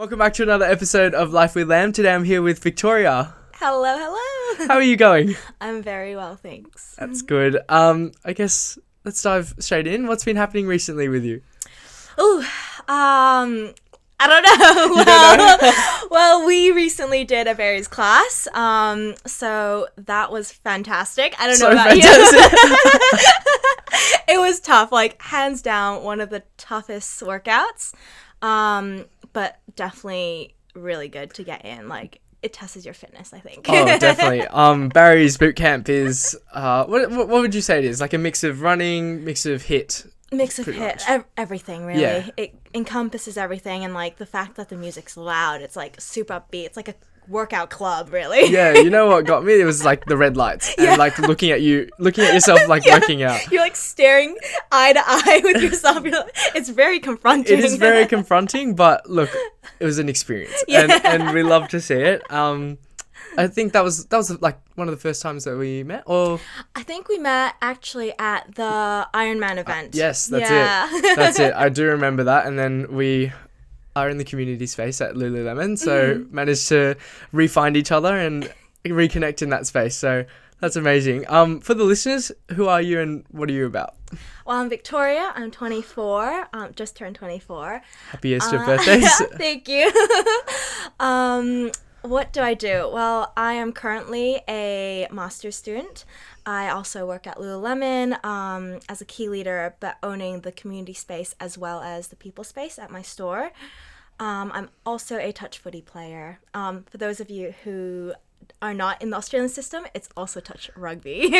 Welcome back to another episode of Life with Lam. Today I'm here with Victoria. Hello, hello. How are you going? I'm very well, thanks. That's good. I guess let's dive straight in. What's been happening recently with you? I don't know. You don't know? Well, we recently did a berries class, so that was fantastic. I don't know about you. It was tough, like hands down, one of the toughest workouts, but definitely really good to get in. Like, it tests your fitness, I think. Oh, definitely. Barry's boot camp is what would you say it is? Like a mix of running, mix of HIIT. Mix of HIIT, everything really. Yeah. It encompasses everything, and like the fact that the music's loud, it's like super upbeat. It's like a workout club, really. Yeah, you know what got me? It was like the red lights and like looking at yourself like working out. You're like staring eye to eye with yourself. It's very confronting. It is very confronting, but look, it was an experience, and we love to see it. I think that was like one of the first times that we met, or I think we met actually at the Ironman event. Yes, that's it. That's it. I do remember that, and then we are in the community space at Lululemon, so managed to re-find each other and reconnect in that space. So that's amazing. For the listeners, who are you and what are you about? Well, I'm Victoria. I'm 24. Just turned 24. Happiest of birthdays. Thank you. What do I do? Well, I am currently a master's student. I also work at Lululemon as a key leader, but owning the community space as well as the people space at my store. I'm also a touch footy player. For those of you who are not in the Australian system, it's also touch rugby.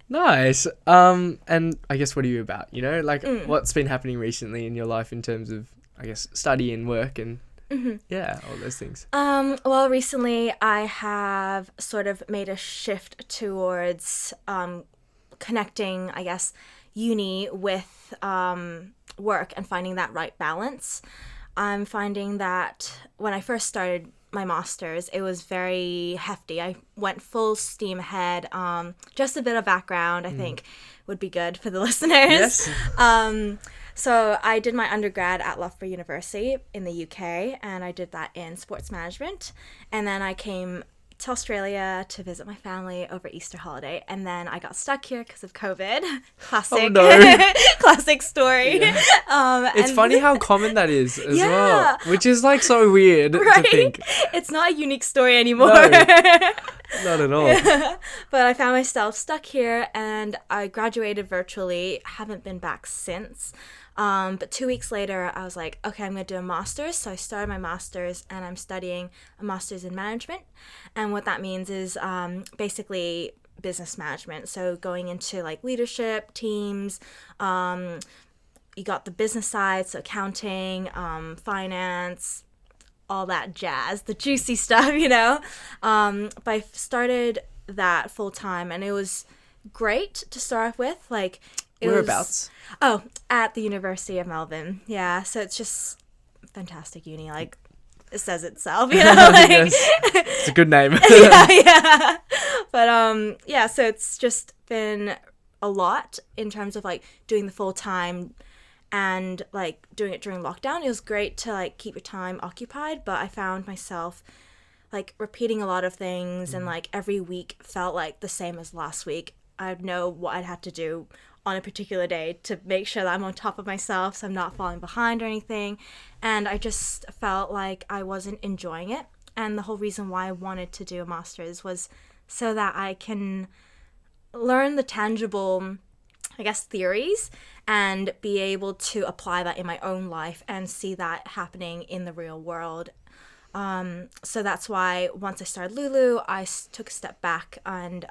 Nice. And I guess what are you about? You know, like what's been happening recently in your life in terms of, I guess, study and work and yeah, all those things. Well, recently I have sort of made a shift towards connecting, I guess, uni with work and finding that right balance. I'm finding that when I first started my master's, it was very hefty. I went full steam ahead. Just a bit of background, I think, would be good for the listeners. Yes. So I did my undergrad at University in the UK, and I did that in sports management. And then I came to Australia to visit my family over Easter holiday, and then I got stuck here because of COVID. Classic. Oh, no. Classic story. Yeah. It's funny how common that is as well, which is like so weird to think. It's not a unique story anymore. No, not at all. But I found myself stuck here, and I graduated virtually. Haven't been back since. But 2 weeks later, I was like, okay, I'm going to do a master's. So I started my master's, and I'm studying a master's in management. And what that means is basically business management. So going into like leadership, teams, you got the business side, so accounting, finance, all that jazz, the juicy stuff, you know. But I started that full time, and it was great to start off with. Like, Whereabouts? At the University of Melbourne. Yeah, so it's just fantastic uni. Like, it says itself, you know. Like, Yes. It's a good name. yeah. But yeah, so it's just been a lot in terms of like doing the full time and like doing it during lockdown. It was great to like keep your time occupied, but I found myself like repeating a lot of things, and like every week felt like the same as last week. I'd know what I'd have to do on a particular day to make sure that I'm on top of myself, so I'm not falling behind or anything. And I just felt like I wasn't enjoying it. And the whole reason why I wanted to do a master's was so that I can learn the tangible, I guess, theories and be able to apply that in my own life and see that happening in the real world. So that's why once I started Lulu, I took a step back and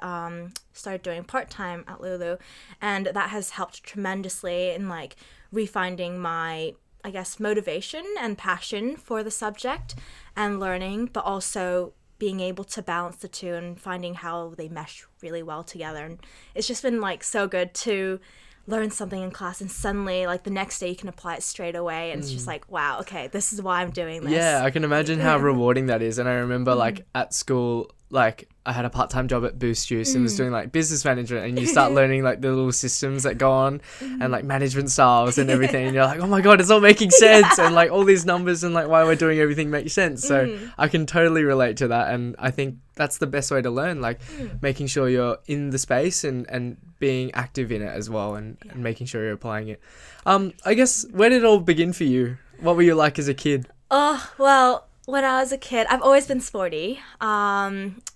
started doing part-time at Lulu, and that has helped tremendously in like refinding my, I guess, motivation and passion for the subject and learning, but also being able to balance the two and finding how they mesh really well together. And it's just been like so good to learn something in class and suddenly like the next day you can apply it straight away, and it's just like, wow, okay, this is why I'm doing this. Yeah, I can imagine how rewarding that is. And I remember like at school, like I had a part-time job at Boost Juice and was doing like business management, and you start learning like the little systems that go on and like management styles and everything, and you're like, oh my god, it's all making sense, and like all these numbers and like why we're doing everything makes sense. So I can totally relate to that, and I think that's the best way to learn, like making sure you're in the space and being active in it as well, and making sure you're applying it. I guess, where did it all begin for you? What were you like as a kid? Oh, well, when I was a kid, I've always been sporty.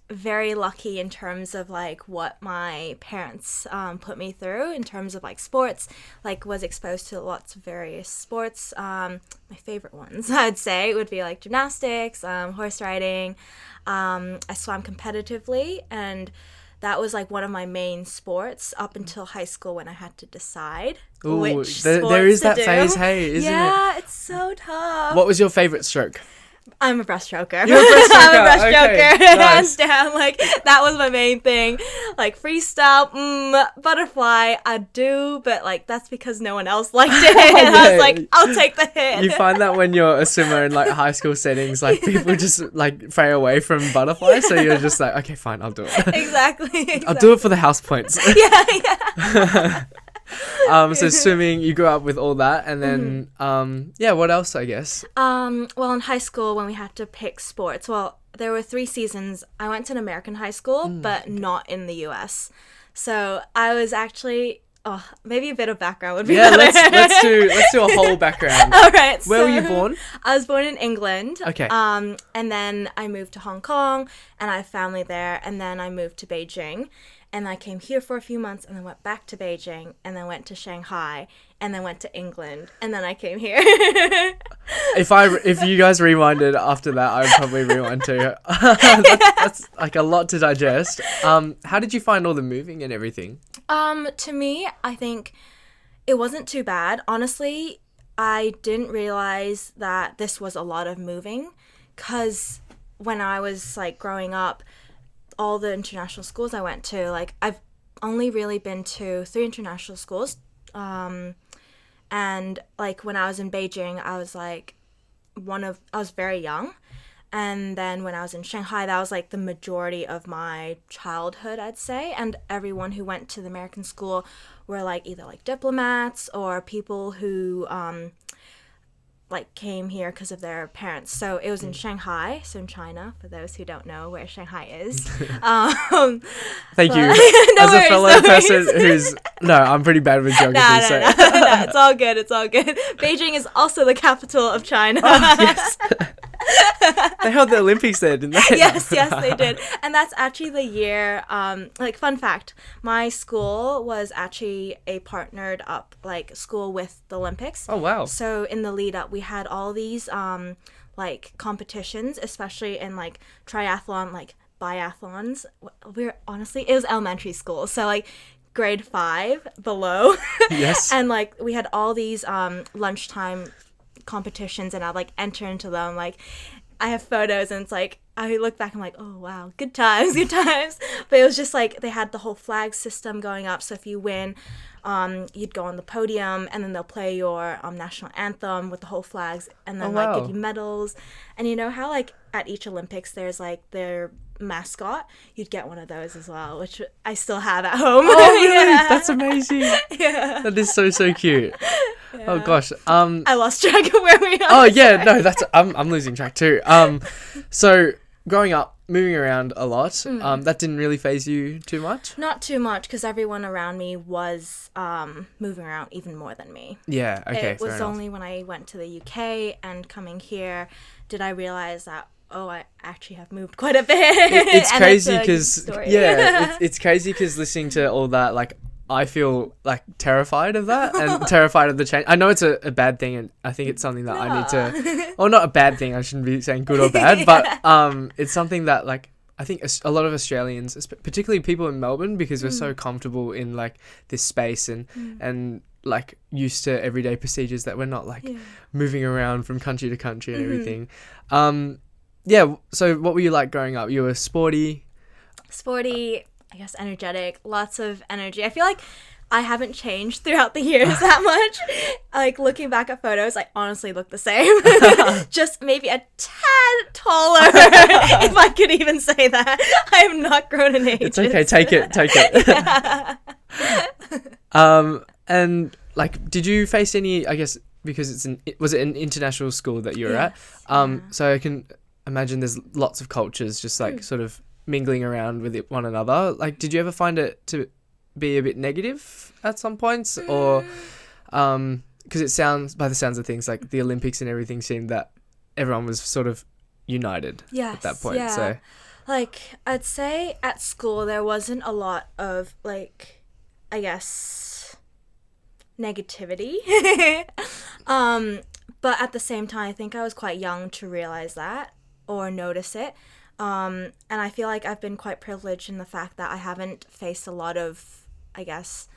Very lucky in terms of like what my parents put me through in terms of like sports. Like, was exposed to lots of various sports. My favorite ones, I'd say, would be like gymnastics, horse riding. I swam competitively, and that was like one of my main sports up until high school when I had to decide which sports there is to that do. phase, hey, isn't it? Yeah, it's so tough. What was your favorite stroke? I'm a breaststroker. You're a breaststroker. I'm a breaststroker. Okay, nice. Hands down. Like, that was my main thing. Like, freestyle, butterfly, I do, but like, that's because no one else liked it. And I was like, I'll take the hit. You find that when you're a swimmer in like high school settings, like people just like fray away from butterfly, so you're just like, okay, fine, I'll do it. Exactly. I'll do it for the house points. Yeah. So swimming, you grew up with all that, and then what else, I guess? Well, in high school, when we had to pick sports, well, there were 3 seasons. I went to an American high school, but not in the US. So I was actually, maybe a bit of background would be better. let's do a whole background. All right. Where were you born? I was born in England. Okay. And then I moved to Hong Kong, and I have family there, and then I moved to Beijing. And I came here for a few months, and then went back to Beijing, and then went to Shanghai, and then went to England, and then I came here. If you guys rewinded after that, I would probably rewind too. That's like a lot to digest. How did you find all the moving and everything? To me, I think it wasn't too bad. Honestly, I didn't realize that this was a lot of moving, because when I was like growing up, all the international schools I went to, like, I've only really been to 3 international schools, and like when I was in Beijing, I was like I was very young, and then when I was in Shanghai, that was like the majority of my childhood, I'd say. And everyone who went to the American school were like either like diplomats or people who like came here because of their parents. So it was in Shanghai, so in China, for those who don't know where Shanghai is. Thank you. No As worries, a fellow person who's... No, I'm pretty bad with geography. No, it's all good, it's all good. Beijing is also the capital of China. Oh, yes. They held the Olympics there, didn't they? Yes, they did. And that's actually the year, like, fun fact, my school was actually a partnered up, like, school with the Olympics. Oh, wow. So in the lead up, we had all these, like, competitions, especially in, like, triathlon, like, biathlons. It was elementary school, so, like, grade 5 below. Yes. And, like, we had all these lunchtime competitions, and I'd like enter into them. Like, I have photos, and it's like I look back, I'm like, oh wow, good times. But it was just like they had the whole flag system going up, so if you win, you'd go on the podium, and then they'll play your national anthem with the whole flags, and then like give you medals. And you know how like at each Olympics there's like their mascot, you'd get one of those as well, which I still have at home. Oh really? Yeah. That's amazing. Yeah, that is so cute. Yeah. Oh gosh. I lost track of where we are. Oh yeah, no, that's I'm losing track too. So growing up, moving around a lot, that didn't really faze you too much? Not too much, because everyone around me was moving around even more than me. Yeah, okay, It was only when I went to the UK and coming here did I realize that, oh, I actually have moved quite a bit. It's crazy because, yeah, it's crazy because listening to all that, like, I feel like terrified of that and terrified of the change. I know it's a bad thing, and I think it's something that I need to, or not a bad thing, I shouldn't be saying good or bad, but it's something that like I think a lot of Australians, particularly people in Melbourne, because we're so comfortable in like this space and like used to everyday procedures that we're not like moving around from country to country and everything. So what were you like growing up? You were sporty, I guess energetic, lots of energy. I feel like I haven't changed throughout the years that much. Like, looking back at photos, I honestly look the same. Just maybe a tad taller, if I could even say that. I have not grown in age. It's okay, take it. Yeah. And like, did you face any, I guess, because was it an international school that you were at? So I can imagine there's lots of cultures just like sort of mingling around with one another. Like, did you ever find it to be a bit negative at some points, or because it sounds, by the sounds of things, like the Olympics and everything seemed that everyone was sort of united at that point. So like, I'd say at school there wasn't a lot of, like, I guess, negativity. But at the same time, I think I was quite young to realize that or notice it. And I feel like I've been quite privileged in the fact that I haven't faced a lot of, I guess,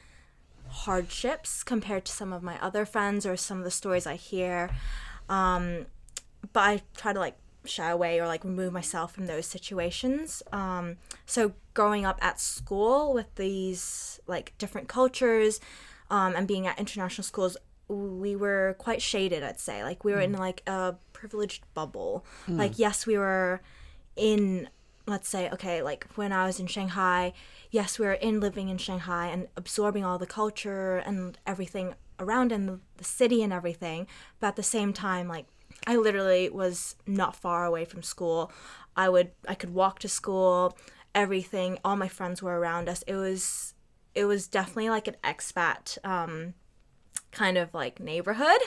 hardships compared to some of my other friends or some of the stories I hear. But I try to, like, shy away or, like, remove myself from those situations. So growing up at school with these, like, different cultures and being at international schools, we were quite shaded, I'd say. Like, we were in, like, a privileged bubble. Like, yes, we were in, let's say, okay, like, when I was in Shanghai, yes, we were living in Shanghai and absorbing all the culture and everything around in the city and everything. But at the same time, like, I literally was not far away from school. I could walk to school, everything, all my friends were around us. It was definitely like an expat kind of like neighborhood.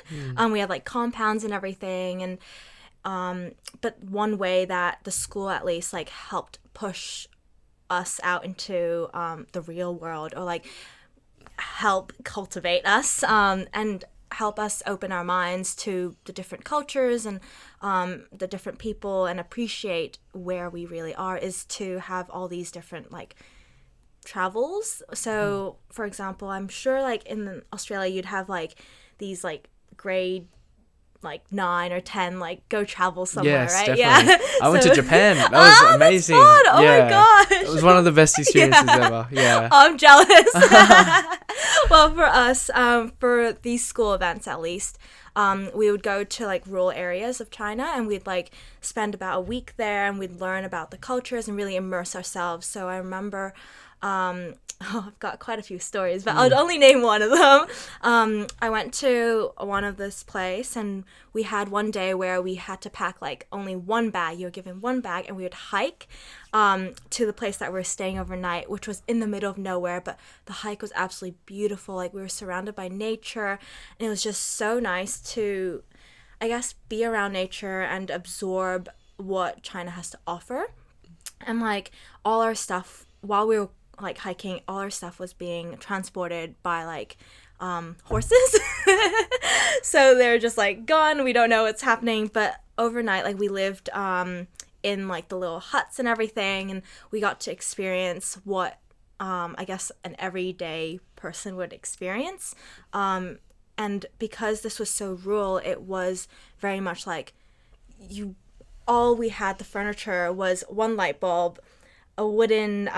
We had like compounds and everything, and but one way that the school at least like helped push us out into the real world, or like help cultivate us and help us open our minds to the different cultures and the different people and appreciate where we really are, is to have all these different like travels. So for example, I'm sure like in Australia you'd have like these like grade like 9 or 10 like go travel somewhere, yes, right? Definitely. Yeah. I went to Japan. That was amazing. That's fun. Oh my gosh. It was one of the best experiences ever. Yeah. Oh, I'm jealous. Well, for us, for these school events at least, we would go to like rural areas of China, and we'd like spend about a week there, and we'd learn about the cultures and really immerse ourselves. So I remember I've got quite a few stories, but I'll only name one of them. I went to one of this place, and we had one day where we had to pack like only one bag. You were given one bag, and we would hike to the place that we were staying overnight, which was in the middle of nowhere, but the hike was absolutely beautiful. Like, we were surrounded by nature, and it was just so nice to, I guess, be around nature and absorb what China has to offer. And like all our stuff, while we were like hiking, all our stuff was being transported by like horses. So they're just like gone, we don't know what's happening. But overnight, like, we lived in like the little huts and everything, and we got to experience what I guess an everyday person would experience. And because this was so rural, it was very much like all we had, the furniture was one light bulb, a wooden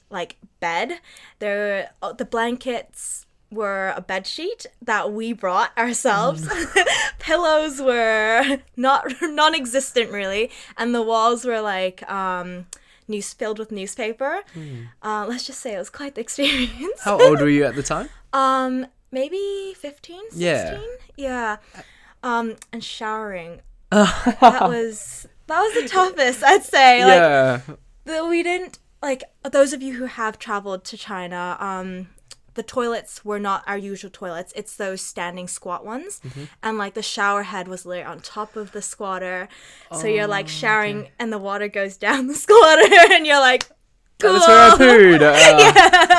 like bed. The blankets were a bed sheet that we brought ourselves. Pillows were non-existent really, and the walls were like filled with newspaper. Let's just say it was quite the experience. How old were you at the time? Maybe 15, 16. Yeah. And showering. that was the toughest, I'd say. Yeah. Like, we didn't, like, those of you who have traveled to China, the toilets were not our usual toilets. It's those standing squat ones. And like the shower head was literally on top of the squatter. So you're like showering and the water goes down the squatter and you're like, cool. That's where I pooed.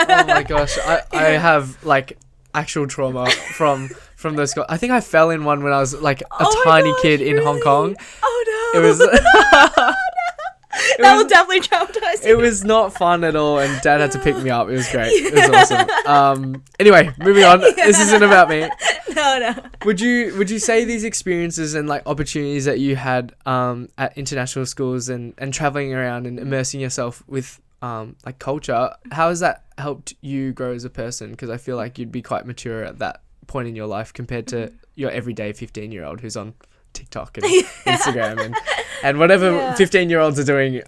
Oh my gosh. I have like actual trauma from those. I think I fell in one when I was like a tiny kid in Hong Kong. Oh no. It was that will definitely traumatize you. It was not fun at all, and Dad had to pick me up. It was great. It was awesome. Anyway, moving on. This isn't about me. No. Would you say these experiences and like opportunities that you had at international schools and traveling around and immersing yourself with like culture, how has that helped you grow as a person? Because I feel like you'd be quite mature at that point in your life compared to your everyday 15-year-old who's on TikTok and Instagram and whatever 15-year-olds are doing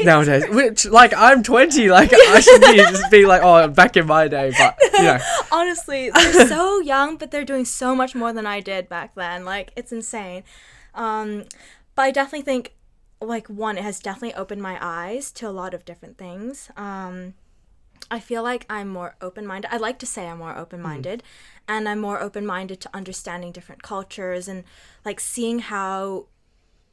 nowadays. Which, like, I'm 20, like I should just be like, oh, back in my day, but you know. Honestly, they're so young, but they're doing so much more than I did back then. Like, it's insane. But I definitely think, like, one, it has definitely opened my eyes to a lot of different things. I feel like I'm more open-minded. I like to say I'm more open-minded, and I'm more open-minded to understanding different cultures and, like, seeing how,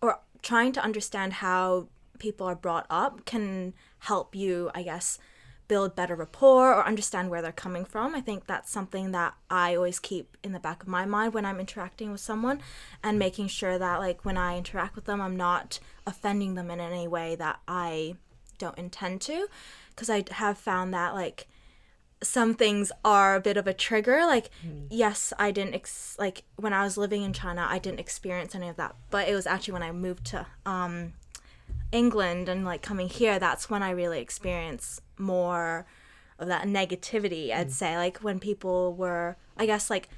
or trying to understand how people are brought up can help you, I guess, build better rapport or understand where they're coming from. I think that's something that I always keep in the back of my mind when I'm interacting with someone, and making sure that, like, when I interact with them, I'm not offending them in any way that I don't intend to. Because I have found that, like, some things are a bit of a trigger. Like, yes, I didn't, like, when I was living in China, I didn't experience any of that. But it was actually when I moved to England and, like, coming here, that's when I really experienced more of that negativity, I'd say. Like, when people were, I guess, like,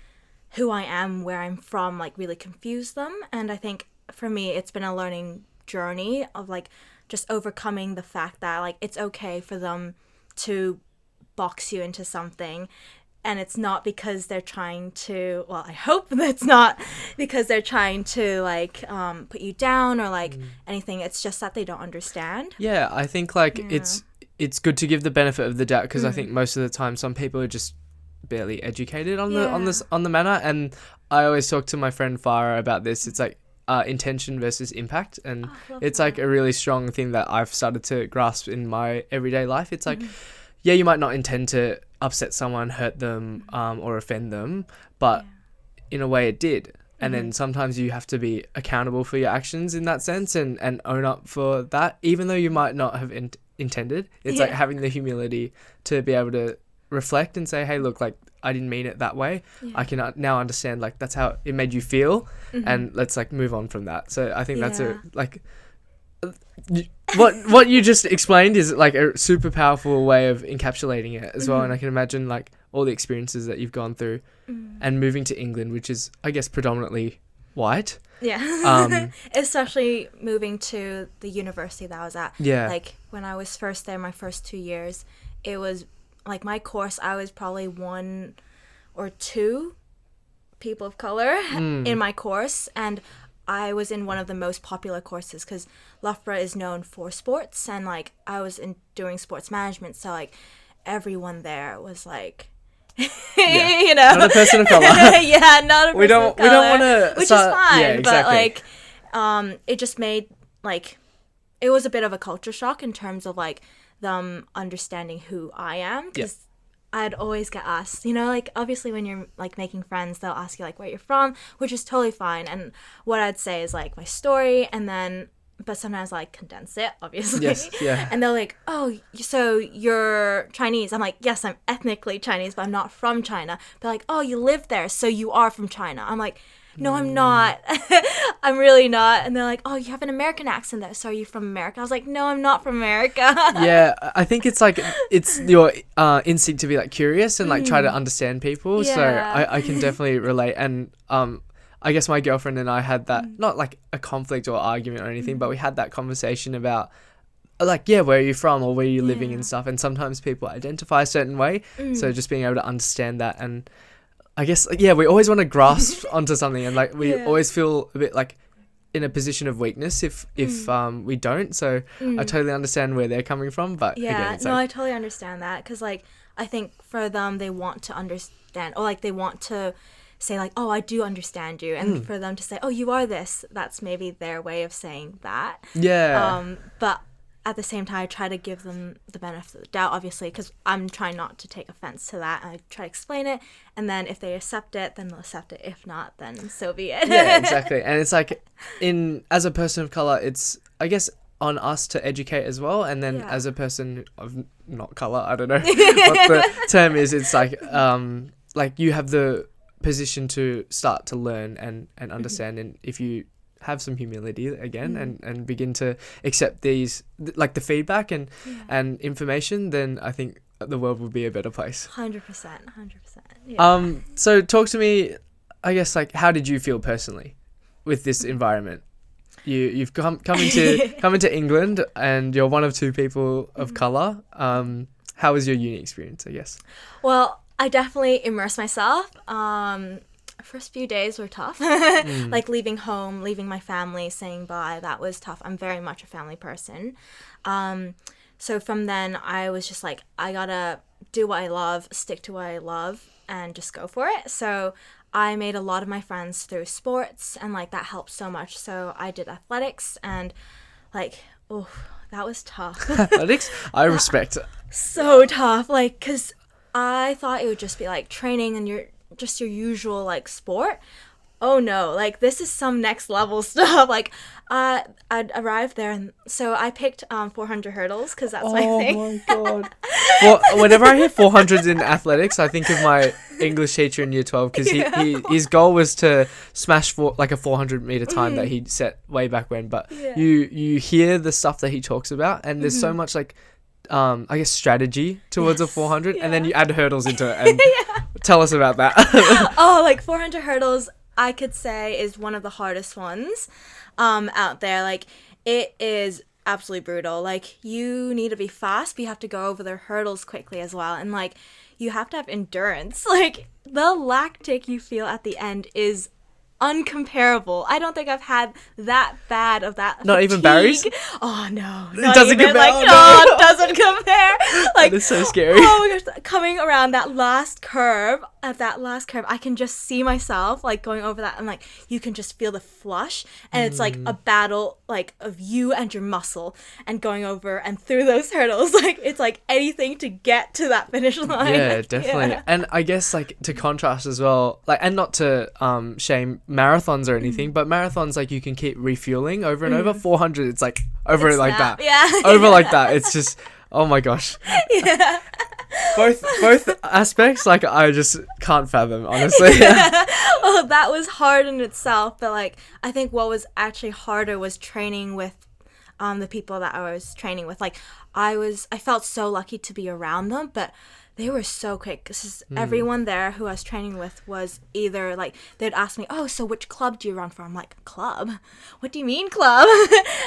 who I am, where I'm from, like, really confused them. And I think for me, it's been a learning journey of, like, just overcoming the fact that, like, it's okay for them to box you into something, and it's not because they're trying to, well, I hope that's not because they're trying to, like, put you down or, like, anything. It's just that they don't understand. Yeah, I think, like, it's good to give the benefit of the doubt, because I think most of the time some people are just barely educated on the matter. And I always talk to my friend Farah about this. It's like, intention versus impact, and it's like a really strong thing that I've started to grasp in my everyday life. It's like, yeah, you might not intend to upset someone, hurt them, or offend them, but in a way it did. And then sometimes you have to be accountable for your actions in that sense, and own up for that, even though you might not have intended. It's like having the humility to be able to reflect and say, hey, look, like, I didn't mean it that way. I can now understand, like, that's how it made you feel, and let's, like, move on from that. So I think that's what you just explained is, like, a super powerful way of encapsulating it as well. And I can imagine, like, all the experiences that you've gone through, and moving to England, which is, I guess, predominantly white. Especially moving to the university that I was at. Like, when I was first there, my first 2 years, it was, like, my course, I was probably 1 or 2 people of color in my course, and I was in one of the most popular courses, because Loughborough is known for sports, and, like, I was doing sports management, so, like, everyone there was, like, you know, not a person of color. Not a person of color. We don't want to, which is fine, but, like, it just made, like, it was a bit of a culture shock in terms of, like, them understanding who I am, because I'd always get asked, you know, like, obviously when you're, like, making friends, they'll ask you, like, where you're from, which is totally fine, and what I'd say is, like, my story, and then, but sometimes I, like, condense it, obviously, and they're like, oh, so you're Chinese. I'm like, yes, I'm ethnically Chinese, but I'm not from China. They're like, oh, you live there, so you are from China. I'm like, no, I'm not. I'm really not. And they're like, oh, you have an American accent there, so are you from America? I was like, no, I'm not from America. I think it's like, it's your instinct to be, like, curious and, like, try to understand people. So I can definitely relate. And I guess my girlfriend and I had that, not like a conflict or argument or anything, but we had that conversation about, like, where are you from, or where are you living and stuff. And sometimes people identify a certain way. So just being able to understand that, and I guess, we always want to grasp onto something, and, like, we always feel a bit, like, in a position of weakness if we don't. So I totally understand where they're coming from, but again, it's I totally understand that, because, like, I think for them, they want to understand, or, like, they want to say, like, oh, I do understand you, and for them to say, oh, you are this, that's maybe their way of saying that. But at the same time, I try to give them the benefit of the doubt, obviously, because I'm trying not to take offense to that. I try to explain it, and then if they accept it, then they'll accept it. If not, then so be it. Exactly. And it's like, as a person of color, it's, I guess, on us to educate as well. And then as a person of not color, I don't know what the term is. It's like you have the position to start to learn and understand. And if you have some humility again and begin to accept these, like the feedback and information, then I think the world will be a better place. 100%. Yeah. So talk to me, I guess, like, how did you feel personally with this environment? You've come into England, and you're one of two people of color. How was your uni experience, I guess? Well, I definitely immersed myself. First few days were tough. Like leaving home, leaving my family, saying bye, that was tough. I'm very much a family person. So from then I was just like, I gotta do what I love, stick to what I love, and just go for it. So I made a lot of my friends through sports, and like that helped so much. So I did athletics, and like, oh, that was tough. Athletics? I respect it. So tough, like, because I thought it would just be like training and your usual like sport. Oh no, like this is some next level stuff. Like I'd arrived there, and so I picked 400 hurdles because that's my thing. Oh my god. Well, whenever I hear 400s in athletics, I think of my English teacher in year 12, because his goal was to smash like a 400 meter time that he'd set way back when. But you hear the stuff that he talks about, and there's so much like I guess strategy towards a 400, and then you add hurdles into it, and tell us about that. Oh, like 400 hurdles, I could say, is one of the hardest ones out there. Like, it is absolutely brutal. Like, you need to be fast, but you have to go over the hurdles quickly as well, and like you have to have endurance. Like, the lactic you feel at the end is uncomparable. I don't think I've had that bad of that. Not fatigue. even Barry's? Oh no, It doesn't compare. Like, Oh, no, it doesn't compare. Like, that is so scary. Oh my gosh, coming around that last curve, I can just see myself like going over that, and like you can just feel the flush, and it's like a battle like of you and your muscle, and going over and through those hurdles. Like, it's like anything to get to that finish line. Yeah, definitely. Yeah. And I guess like to contrast as well, like, and not to shame marathons or anything, but marathons, like, you can keep refueling over and over. 400, it's like over it like that. Yeah. Over like that. It's just, oh my gosh. Yeah. Both aspects, like, I just can't fathom, honestly. Well, that was hard in itself, but like I think what was actually harder was training with the people that I was training with. Like, I felt so lucky to be around them, but they were so quick, because everyone there who I was training with was either like, they'd ask me, oh, so which club do you run for? I'm like, club? What do you mean club?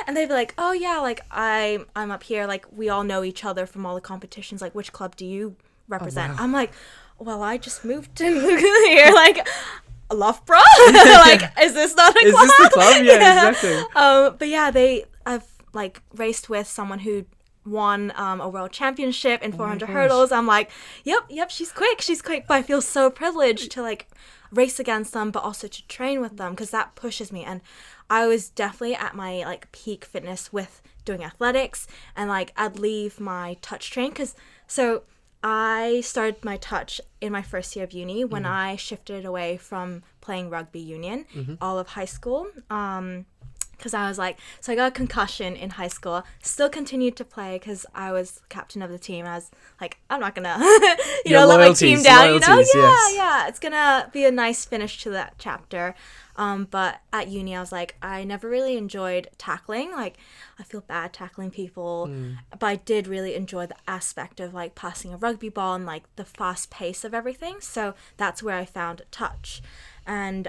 And they'd be like, oh yeah, like I'm up here, like we all know each other from all the competitions, like which club do you represent? Oh, wow. I'm like, well, I just moved to here, like, Loughborough? Like, is this not a club? Is this the club? Yeah, exactly. But yeah, I've like raced with someone who won a world championship in 400 hurdles. I'm like, yep, she's quick, but I feel so privileged to like race against them, but also to train with them, because that pushes me. And I was definitely at my like peak fitness with doing athletics, and like I'd leave my touch train, because so I started my touch in my first year of uni when I shifted away from playing rugby union all of high school. Because I was like, so I got a concussion in high school, still continued to play because I was captain of the team. I was like, I'm not gonna, let my team down, Yeah, it's gonna be a nice finish to that chapter. But at uni, I was like, I never really enjoyed tackling. Like, I feel bad tackling people, but I did really enjoy the aspect of like passing a rugby ball and like the fast pace of everything. So that's where I found touch, and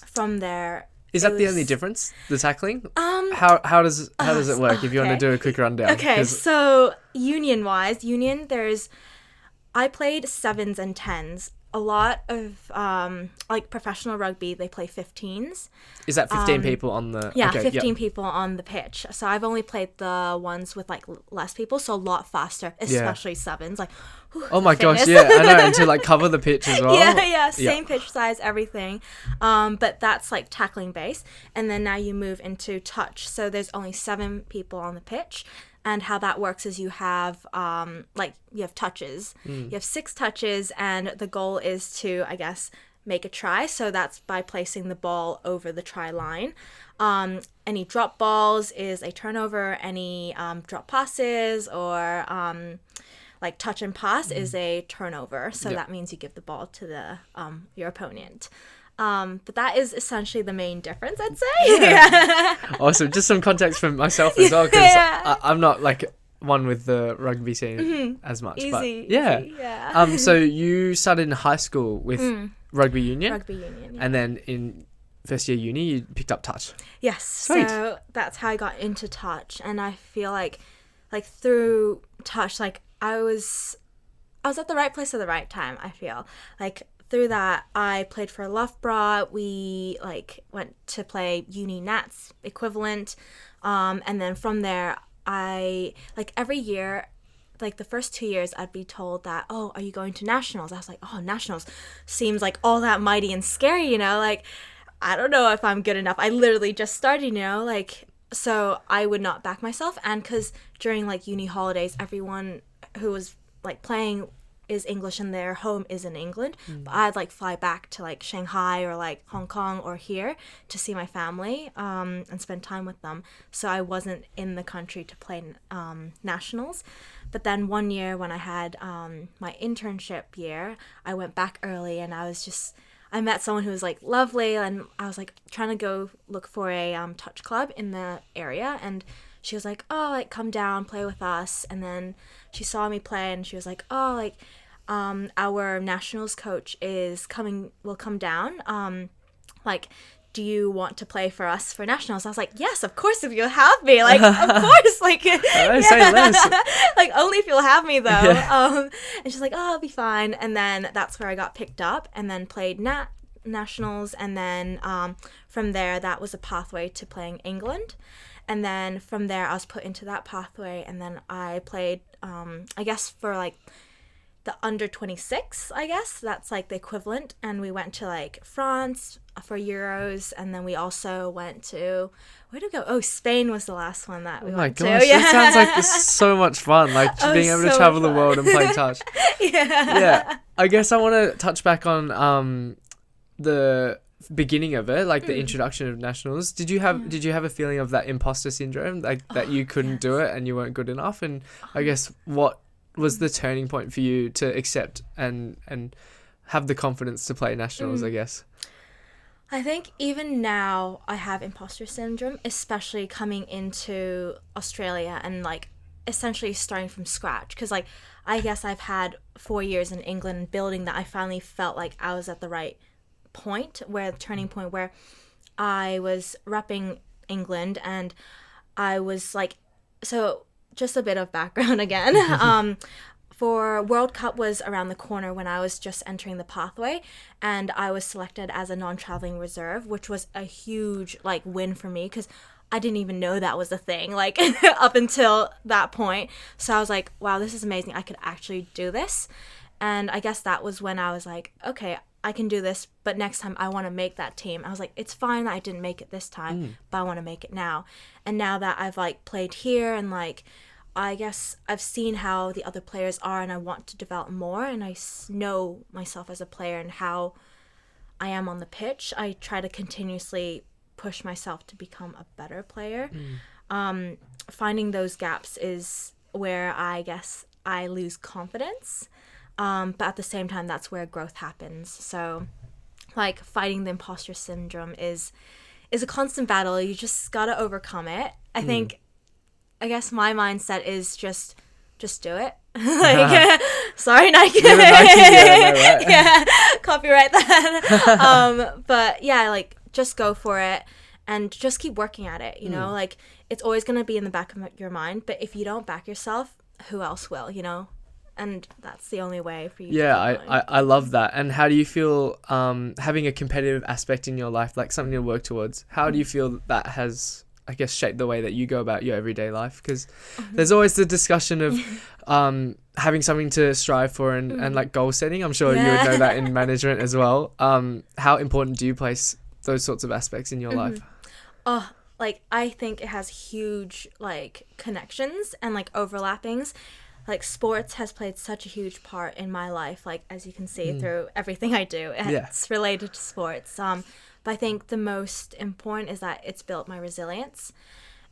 from there. Is that the only difference, the tackling? How does it work, if you want to do a quick rundown? Okay, so union-wise, I played 7s and 10s. A lot of like professional rugby, they play 15s. Is that 15 people on the? Yeah, okay, 15 people on the pitch. So I've only played the ones with like less people, so a lot faster, especially 7s. Like, whew, oh my gosh, yeah, I know, and to like cover the pitch as well. Yeah, same pitch size, everything. But that's like tackling base, and then now you move into touch. So there's only 7 people on the pitch. And how that works is you have you have touches. You have 6 touches, and the goal is to, I guess, make a try. So that's by placing the ball over the try line. Any drop balls is a turnover. Any drop passes or like touch and pass is a turnover. So that means you give the ball to your opponent. But that is essentially the main difference, I'd say. Yeah. Awesome. Just some context from myself as well, because I'm not like one with the rugby scene as much. Easy. But yeah. Easy, yeah. So you started in high school with rugby union. Rugby union, yeah. And then in first year uni, you picked up touch. Yes. Sweet. So that's how I got into touch. And I feel like through touch, like I was at the right place at the right time, I feel. Like through that, I played for Loughborough. We like went to play uni nats equivalent. And then from there, I like every year, like the first 2 years, I'd be told that, oh, are you going to nationals? I was like, oh, nationals seems like all that mighty and scary, you know, like I don't know if I'm good enough. I literally just started, you know, like, so I would not back myself. And because during like uni holidays, everyone who was like playing is English and their home is in England. But I'd like fly back to like Shanghai or like Hong Kong or here to see my family and spend time with them. So I wasn't in the country to play nationals. But then one year when I had my internship year, I went back early and I met someone who was like lovely, and I was like trying to go look for a touch club in the area, and she was like, oh, like come down, play with us. And then she saw me play and she was like, oh, like our nationals coach will come down. Like, do you want to play for us for nationals? I was like, yes, of course, if you'll have me. Like, of course. Like, say less. Like, only if you'll have me, though. Yeah. And she's like, oh, I'll be fine. And then that's where I got picked up and then played nationals. And then from there, that was a pathway to playing England. And then from there, I was put into that pathway. And then I played, I guess, for like the under 26, I guess. That's like the equivalent. And we went to like France for Euros. And then we also went to, where did we go? Oh, Spain was the last one that we went to. Oh my gosh, that sounds like it's so much fun. Like being able to travel the world and play touch. Yeah. I guess I want to touch back on the beginning of it, like the introduction of nationals. Did you have a feeling of that imposter syndrome, like that you couldn't do it and you weren't good enough? And I guess what was the turning point for you to accept and have the confidence to play nationals, I guess? I think even now I have imposter syndrome, especially coming into Australia and like essentially starting from scratch, because like I guess I've had 4 years in England and building that. I finally felt like I was at the right turning point where I was repping England, and I was like, so just a bit of background again. For World Cup was around the corner when I was just entering the pathway, and I was selected as a non-traveling reserve, which was a huge like win for me because I didn't even know that was a thing like up until that point. So I was like, wow, this is amazing. I could actually do this. And I guess that was when I was like, okay, I can do this, but next time I want to make that team. I was like, it's fine that I didn't make it this time, but I want to make it now. And now that I've like played here and like, I guess I've seen how the other players are and I want to develop more, and I know myself as a player and how I am on the pitch. I try to continuously push myself to become a better player. Finding those gaps is where I guess I lose confidence. But at the same time, that's where growth happens. So, like, fighting the imposter syndrome is a constant battle. You just gotta overcome it. I guess my mindset is just do it. Like, sorry, Nike. Yeah, copyright that. But yeah, like, just go for it and just keep working at it. You know, like, it's always gonna be in the back of your mind. But if you don't back yourself, who else will? You know. And that's the only way for you to keep going. I love that. And how do you feel having a competitive aspect in your life, like something to work towards? How do you feel that has, I guess, shaped the way that you go about your everyday life? Because there's always the discussion of having something to strive for and like goal setting. I'm sure you would know that in management as well. How important do you place those sorts of aspects in your life? Like, I think it has huge like connections and like overlappings. Like, sports has played such a huge part in my life, like, as you can see through everything I do. It's related to sports. But I think the most important is that it's built my resilience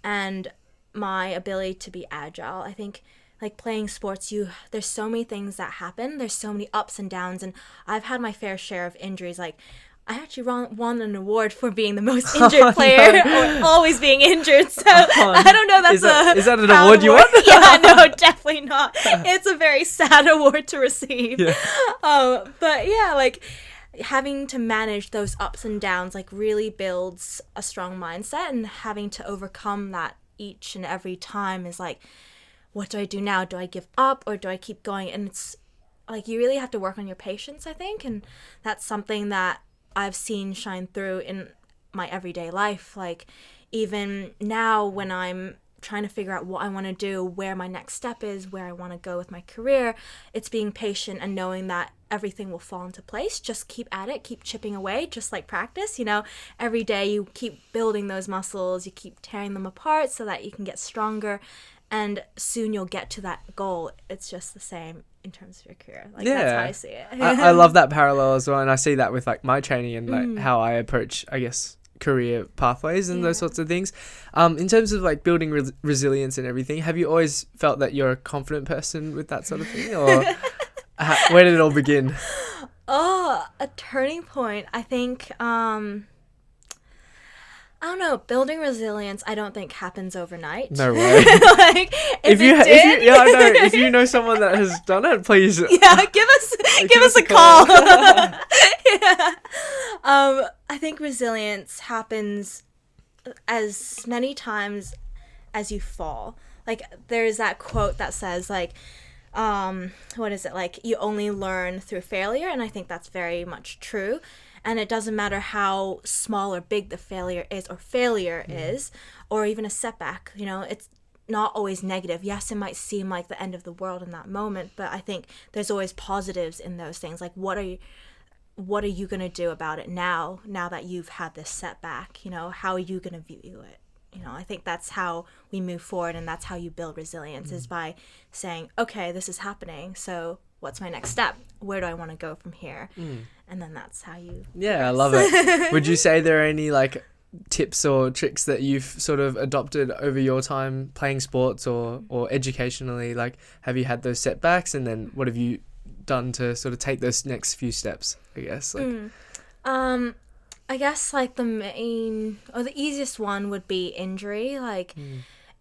and my ability to be agile. I think, like, playing sports, there's so many things that happen. There's so many ups and downs, and I've had my fair share of injuries. Like, I actually won an award for being the most injured player, or always being injured. So I don't know. Is that an award you won? Yeah, no, definitely not. It's a very sad award to receive. Yeah. But yeah, like having to manage those ups and downs like really builds a strong mindset, and having to overcome that each and every time is like, what do I do now? Do I give up or do I keep going? And it's like you really have to work on your patience, I think, and that's something that I've seen shine through in my everyday life. Like even now when I'm trying to figure out what I want to do, where my next step is, where I want to go with my career, it's being patient and knowing that everything will fall into place. Just keep at it, keep chipping away, just like practice, every day you keep building those muscles, you keep tearing them apart so that you can get stronger, and soon you'll get to that goal. It's just the same in terms of your career. Like that's how I see it. I love that parallel as well, and I see that with like my training and like how I approach, I guess, career pathways and those sorts of things. In terms of like building resilience and everything, have you always felt that you're a confident person with that sort of thing, or where did it all begin? Oh, a turning point. I think I don't know, building resilience I don't think happens overnight. No way. Like if you know someone that has done it, please give us a call. Yeah. I think resilience happens as many times as you fall. Like there's that quote that says like what is it, like you only learn through failure, and I think that's very much true. And it doesn't matter how small or big the failure is, or even a setback, it's not always negative. Yes, it might seem like the end of the world in that moment, but I think there's always positives in those things. Like what are you going to do about it now that you've had this setback? How are you going to view it? I think that's how we move forward, and that's how you build resilience is by saying, okay, this is happening, so what's my next step? Where do I want to go from here? And then that's how you I love it. Would you say there are any like tips or tricks that you've sort of adopted over your time playing sports or educationally? Like, have you had those setbacks, and then what have you done to sort of take those next few steps, I guess? I guess like the main or the easiest one would be injury, like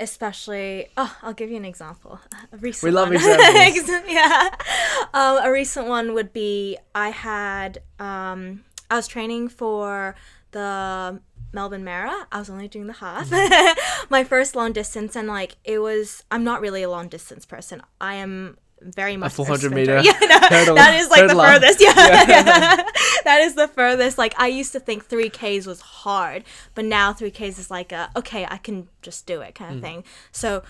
especially I'll give you an example. A recent we love one. examples. Yeah. A recent one would be I was training for the Melbourne Mara. I was only doing the half. My first long distance, and like I'm not really a long distance person. I am very much a 400 meter that is like the furthest. Yeah. That is the furthest. Like I used to think 3Ks was hard, but now 3Ks is like okay, I can just do it kind of thing. So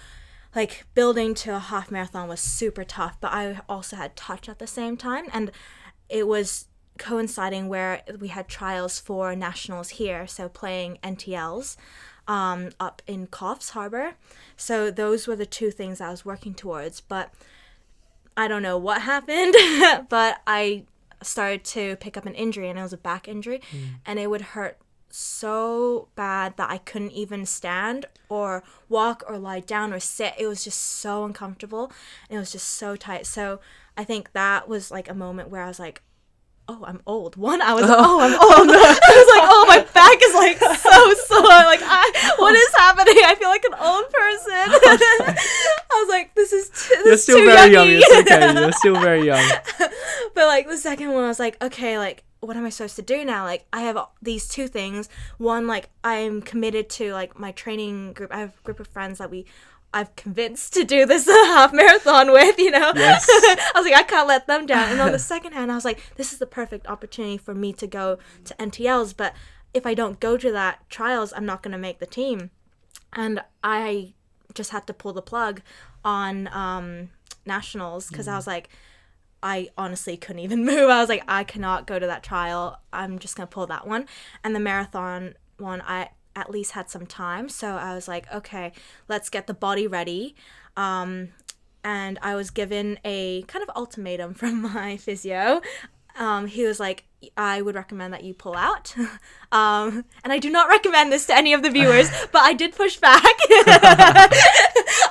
like building to a half marathon was super tough, but I also had touch at the same time, and it was coinciding where we had trials for nationals here, so playing NTLs up in Coffs Harbour. So those were the two things I was working towards, but I don't know what happened, but I started to pick up an injury, and it was a back injury, and it would hurt so bad that I couldn't even stand or walk or lie down or sit. It was just so uncomfortable, and it was just so tight. So I think that was like a moment where I was like, oh, I'm old. I'm old. I was like, oh, my back is like so sore. Like, what is happening? I feel like an old person. I was like, this is You're still too very yucky. young. It's okay. You're still very young. But like the second one, I was like, okay, like what am I supposed to do now? Like I have these two things. One, like I'm committed to like my training group. I have a group of friends that I've convinced to do this half marathon with, Yes. I was like, I can't let them down. And on the second hand, I was like, this is the perfect opportunity for me to go to NTLs. But if I don't go to that trials, I'm not going to make the team. And I just had to pull the plug on nationals because I was like, I honestly couldn't even move. I was like, I cannot go to that trial. I'm just going to pull that one. And the marathon one, I at least had some time, so I was like, okay, let's get the body ready. And I was given a kind of ultimatum from my physio. He was like, I would recommend that you pull out. And I do not recommend this to any of the viewers, but I did push back.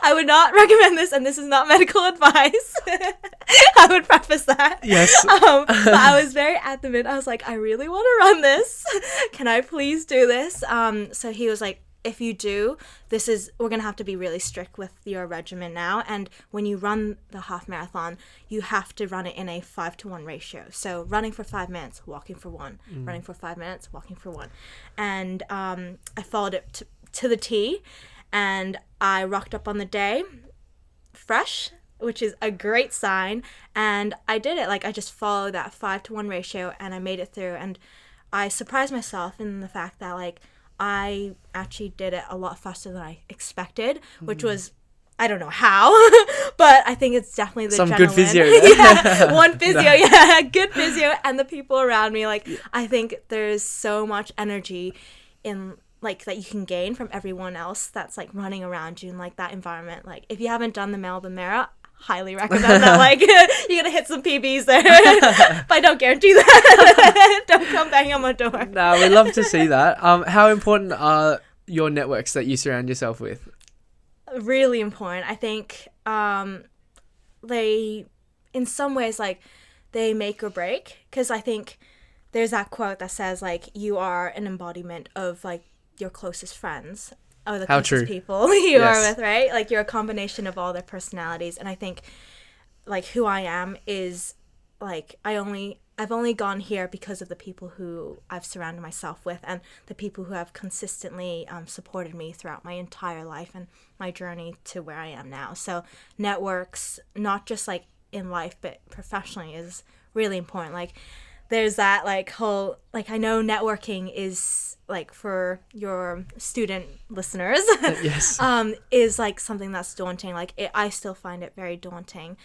I would not recommend this, and this is not medical advice. I would preface that. Yes. But I was very adamant. I was like, I really want to run this. Can I please do this? So he was like, if you do, we're going to have to be really strict with your regimen now. And when you run the half marathon, you have to run it in a 5-to-1 ratio. So running for 5 minutes, walking for 1, running for 5 minutes, walking for 1. And I followed it to the T, and I rocked up on the day fresh, which is a great sign. And I did it. Like, I just followed that 5-to-1 ratio, and I made it through. And I surprised myself in the fact that, like, I actually did it a lot faster than I expected, which was, I don't know how, but I think it's definitely the some adrenaline. good physio. Yeah, one physio, yeah, good physio, and the people around me. Like, I think there's so much energy in, like, that you can gain from everyone else that's, like, running around you in, like, that environment. Like, if you haven't done the Melbourne Mara, highly recommend that. Like, you're gonna hit some PBs there, but I don't guarantee that. Don't come banging on my door. No, we love to see that. How important are your networks that you surround yourself with? Really important. I think they, in some ways, like, they make or break, because I think there's that quote that says, like, you are an embodiment of, like, your closest friends. Oh, the closest people you are with, right? Like, you're a combination of all their personalities. And I think, like, who I am is, like, I've only gone here because of the people who I've surrounded myself with, and the people who have consistently supported me throughout my entire life and my journey to where I am now. So networks, not just, like, in life, but professionally, is really important. Like, there's that, like, whole, like, I know networking is, like, for your student listeners, Yes. Is, like, something that's daunting. Like, I still find it very daunting.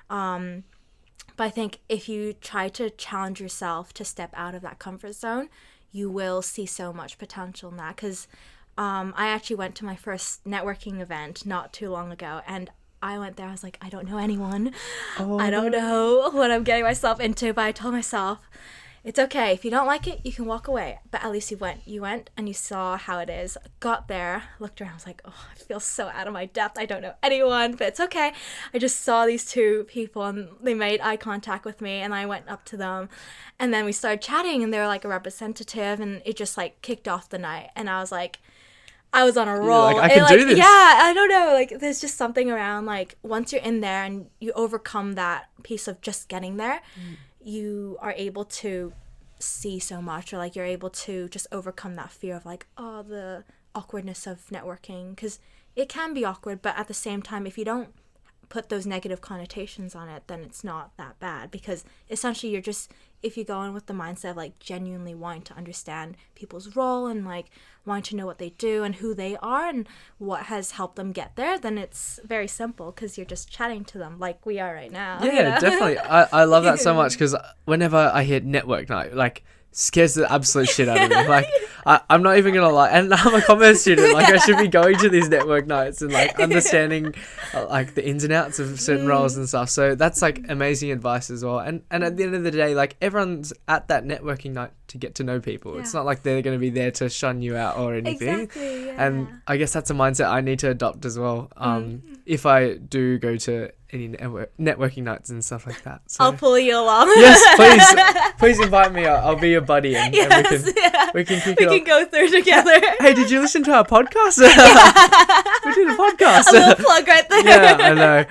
But I think if you try to challenge yourself to step out of that comfort zone, you will see so much potential in that. Because I actually went to my first networking event not too long ago, and I went there, I was like, I don't know anyone. Oh. I don't know what I'm getting myself into, but I told myself, it's okay. If you don't like it, you can walk away. But at least you went. You went and you saw how it is. Got there, looked around, I was like, oh, I feel so out of my depth. I don't know anyone, but it's okay. I just saw these two people, and they made eye contact with me, and I went up to them. And then we started chatting, and they were, like, a representative, and it just, like, kicked off the night. And I was like, I was on a roll. Like, I can do this. Yeah, I don't know. Like, there's just something around, like, once you're in there and you overcome that piece of just getting there, you are able to see so much, or, like, you're able to just overcome that fear of, like, oh, the awkwardness of networking, because it can be awkward, but at the same time, if you don't put those negative connotations on it, then it's not that bad, because essentially you're just, if you go in with the mindset of, like, genuinely wanting to understand people's role and, like, wanting to know what they do and who they are and what has helped them get there, then it's very simple, because you're just chatting to them like we are right now. Yeah, you know? definitely. I love that so much, because whenever I hear network night, like, scares the absolute shit out of me. Like, I'm not even gonna lie, and I'm a commerce student. Like, I should be going to these network nights and, like, understanding like the ins and outs of certain roles and stuff. So that's, like, amazing advice as well. And at the end of the day, like, everyone's at that networking night to get to know people. Yeah. It's not like they're going to be there to shun you out or anything. Exactly, yeah. And I guess that's a mindset I need to adopt as well. If I do go to any networking nights and stuff like that. So. I'll pull you along. Yes, please invite me. I'll be your buddy, and, Yes, and we can kick we it can off. go through together. Hey, did you listen to our podcast? We did a podcast. A little plug right there. Yeah, I know.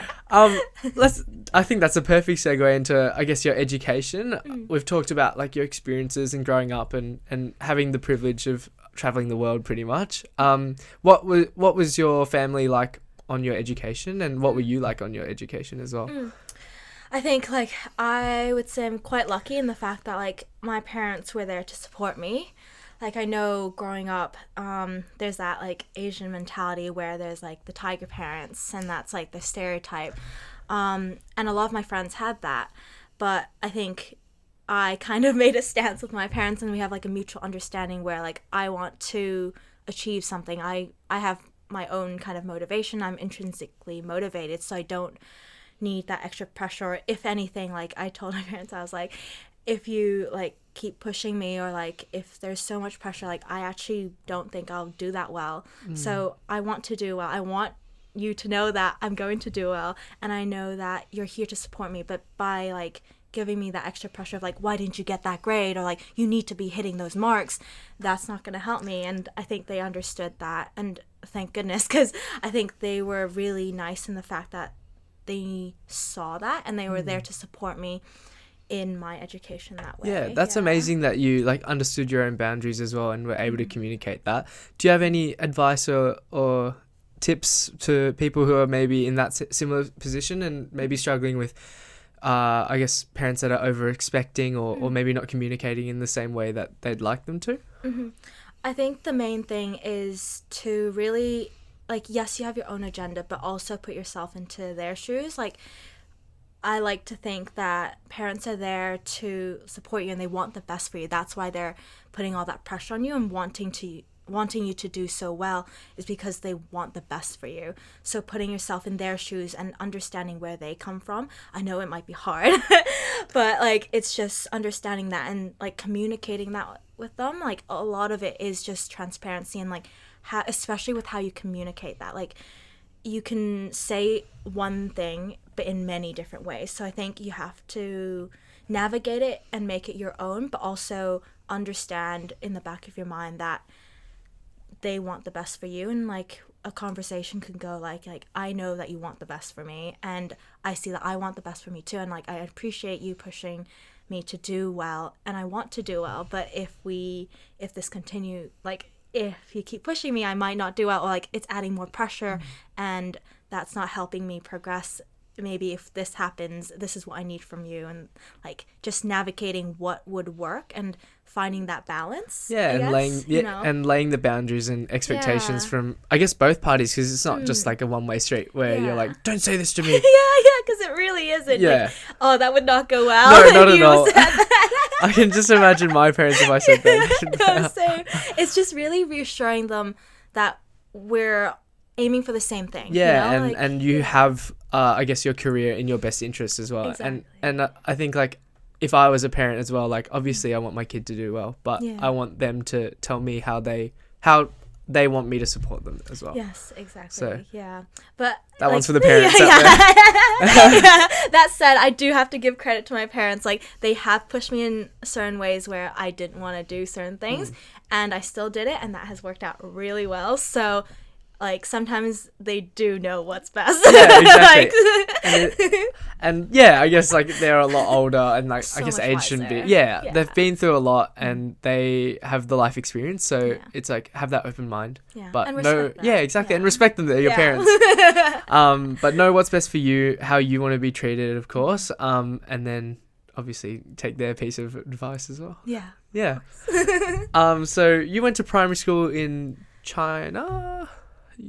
I think that's a perfect segue into, I guess, your education. We've talked about, like, your experiences and growing up and having the privilege of traveling the world pretty much. What was your family like on your education, and what were you like on your education as well? I think, like, I would say I'm quite lucky in the fact that, like, my parents were there to support me. Like, I know growing up, there's that, like, Asian mentality where there's, like, the tiger parents, and that's, like, the stereotype. And a lot of my friends had that. But I think I kind of made a stance with my parents, and we have, like, a mutual understanding where, like, I want to achieve something. I have my own kind of motivation. I'm intrinsically motivated, so I don't need that extra pressure. If anything, like, I told my parents, I was like, if you, like, keep pushing me, or, like, if there's so much pressure, like, I actually don't think I'll do that well. So I want to do well. I want you to know that I'm going to do well, and I know that you're here to support me. But by like giving me that extra pressure of like, why didn't you get that grade, or like, you need to be hitting those marks, that's not going to help me. And I think they understood that, and thank goodness, because I think they were really nice in the fact that they saw that and they were there to support me in my education that way. Yeah, that's amazing that you like understood your own boundaries as well and were able to communicate that. Do you have any advice or tips to people who are maybe in that similar position and maybe struggling with I guess parents that are over expecting or maybe not communicating in the same way that they'd like them to? I think the main thing is to really, like, yes, you have your own agenda, but also put yourself into their shoes. Like, I like to think that parents are there to support you and they want the best for you. That's why they're putting all that pressure on you and wanting you to do so well, is because they want the best for you. So putting yourself in their shoes and understanding where they come from. I know it might be hard, but like, it's just understanding that and like communicating that with them. Like, a lot of it is just transparency and like especially with how you communicate that. Like, you can say one thing but in many different ways. So I think you have to navigate it and make it your own, but also understand in the back of your mind that they want the best for you. And like, a conversation can go like I know that you want the best for me, and I see that I want the best for me too, and like, I appreciate you pushing me to do well, and I want to do well, but if this continue, like, if you keep pushing me, I might not do well, or like, it's adding more pressure and that's not helping me progress. Maybe if this happens, this is what I need from you. And like, just navigating what would work and finding that balance. Yeah, and laying the boundaries and expectations from, I guess, both parties, because it's not just like a one-way street where you're like, don't say this to me. Yeah, because it really isn't. Yeah. Like, oh, that would not go well. No, not at all. I can just imagine my parents if I said that. No, same. It's just really reassuring them that we're aiming for the same thing. Yeah, you know? and you have, I guess, your career in your best interest as well. Exactly. And I think, like, if I was a parent as well, like, obviously I want my kid to do well, but I want them to tell me how they want me to support them as well. Yes, exactly. So, yeah. But that like, one's for the parents out there. That said, I do have to give credit to my parents. Like, they have pushed me in certain ways where I didn't want to do certain things, and I still did it, and that has worked out really well. So, like, sometimes they do know what's best. Yeah, exactly. and yeah, I guess, like, they're a lot older, and like, So I guess much age shouldn't be. wiser. Yeah, they've been through a lot, and they have the life experience. So it's like, have that open mind. Yeah. But and no, respect that. yeah, exactly, and respect them. They're your parents. But know what's best for you, how you want to be treated, of course. And then obviously take their piece of advice as well. Yeah. Yeah. So you went to primary school in China.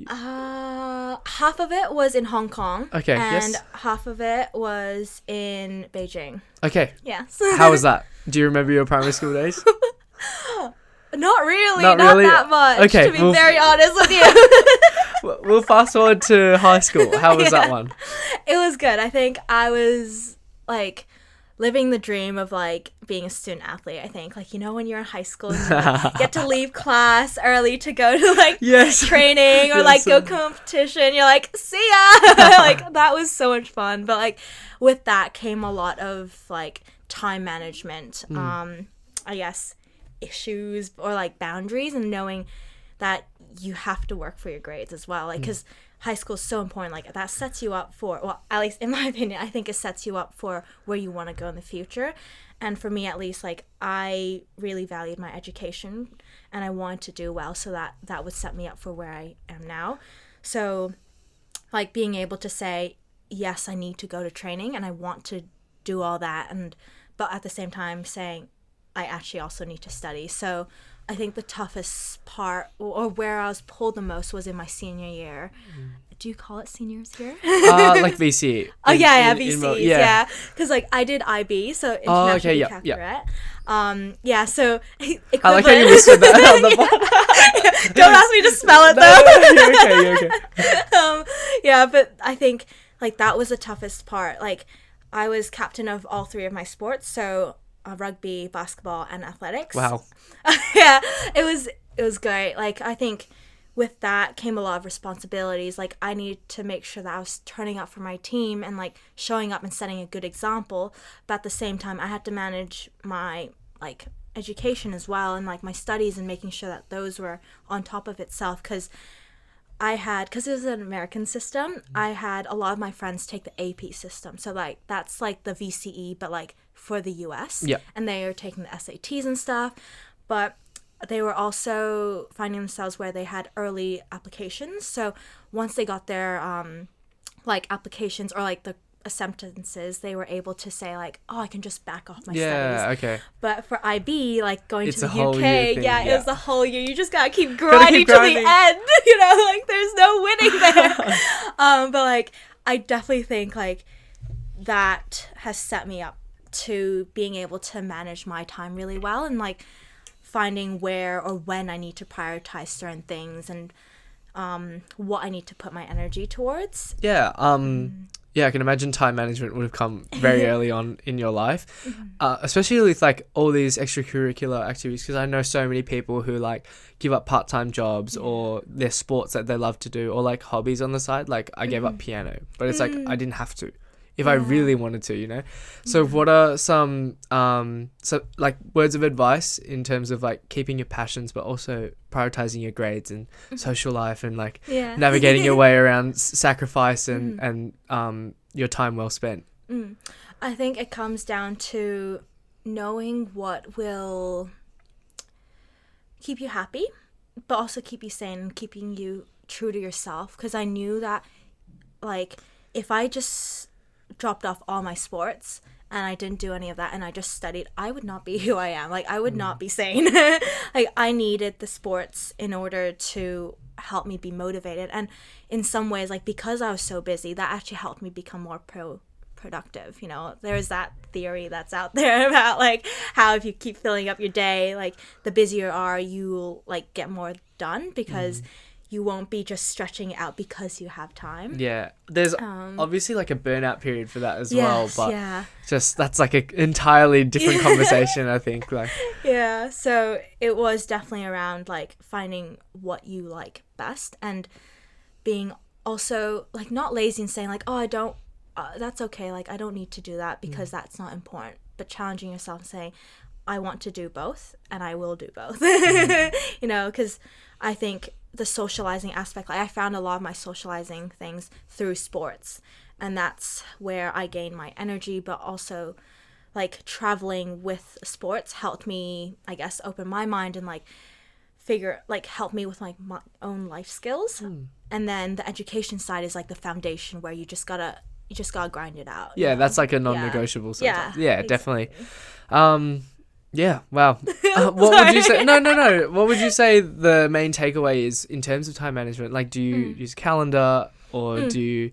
Half of it was in Hong Kong. Okay, and yes. half of it was in Beijing. Okay. Yes. How was that? Do you remember your primary school days? Not really. Not Not really? that much. Okay, To be very honest with you. We'll fast forward to high school. How was that one? It was good. I think I was like living the dream of like being a student athlete. I think, like, you know, when you're in high school and you like, get to leave class early to go to like training or like go competition, you're like, see ya. Like, that was so much fun. But like, with that came a lot of like time management, I guess, issues or like boundaries, and knowing that you have to work for your grades as well. Like, because high school is so important. Like, that sets you up for, well, at least in my opinion, I think it sets you up for where you want to go in the future. And for me, at least, like, I really valued my education and I wanted to do well, so that would set me up for where I am now. So like, being able to say, yes, I need to go to training and I want to do all that, but at the same time saying, I actually also need to study. So I think the toughest part, or where I was pulled the most, was in my senior year. Do you call it seniors here? Like VC. VCs, yeah. Because like, I did IB, so International Baccalaureate. Yeah, so equivalent. I like how you whispered that on the bottom. Don't ask me to spell it though. You're okay. Yeah, but I think like that was the toughest part. Like, I was captain of all three of my sports, so rugby, basketball, and athletics. Wow. Yeah, it was great. Like, I think with that came a lot of responsibilities. Like, I needed to make sure that I was turning up for my team and like showing up and setting a good example. But at the same time, I had to manage my like education as well, and like my studies, and making sure that those were on top of itself. Because it was an American system, I had a lot of my friends take the AP system. So like that's like the VCE, but like for the US. Yeah. And they are taking the SATs and stuff. But they were also finding themselves where they had early applications. So once they got their like applications or like the acceptances, they were able to say like, oh, I can just back off my studies. Okay. But for IB, like going It's to a the whole UK, year thing, it was the whole year. You just gotta keep Gotta grinding keep to grinding. the end. You know, like there's no winning there. But like I definitely think like that has set me up to being able to manage my time really well, and like finding where or when I need to prioritize certain things, and what I need to put my energy towards. Yeah. Yeah, I can imagine time management would have come very early on in your life, especially with like all these extracurricular activities, because I know so many people who like give up part-time jobs or their sports that they love to do, or like hobbies on the side. Like I gave up piano, but it's like I didn't have to if I really wanted to, you know? So what are some like words of advice in terms of like keeping your passions, but also prioritizing your grades and social life, and like navigating your way around sacrifice and your time well spent? I think it comes down to knowing what will keep you happy, but also keep you sane and keeping you true to yourself. Because I knew that like if I just dropped off all my sports and I didn't do any of that and I just studied, I would not be who I am. Like I would not be sane. Like I needed the sports in order to help me be motivated, and in some ways, like because I was so busy, that actually helped me become more productive. You know, there's that theory that's out there about like how if you keep filling up your day, like the busier you are, you'll like get more done, because you won't be just stretching it out because you have time. Yeah, there's obviously like a burnout period for that as well, but just that's like an entirely different conversation. I think like so it was definitely around like finding what you like best, and being also like not lazy and saying like, oh, I don't that's okay, like I don't need to do that because that's not important, but challenging yourself and saying I want to do both and I will do both. You know, because I think the socializing aspect, like I found a lot of my socializing things through sports, and that's where I gained my energy. But also like traveling with sports helped me, I guess, open my mind and like help me with like my own life skills. And then the education side is like the foundation where you just gotta grind it out. Yeah, you know? that's like a non-negotiable sometimes. Yeah, exactly. Definitely. Yeah, wow. What would you say? No. What would you say the main takeaway is in terms of time management? Like, do you use a calendar, or do you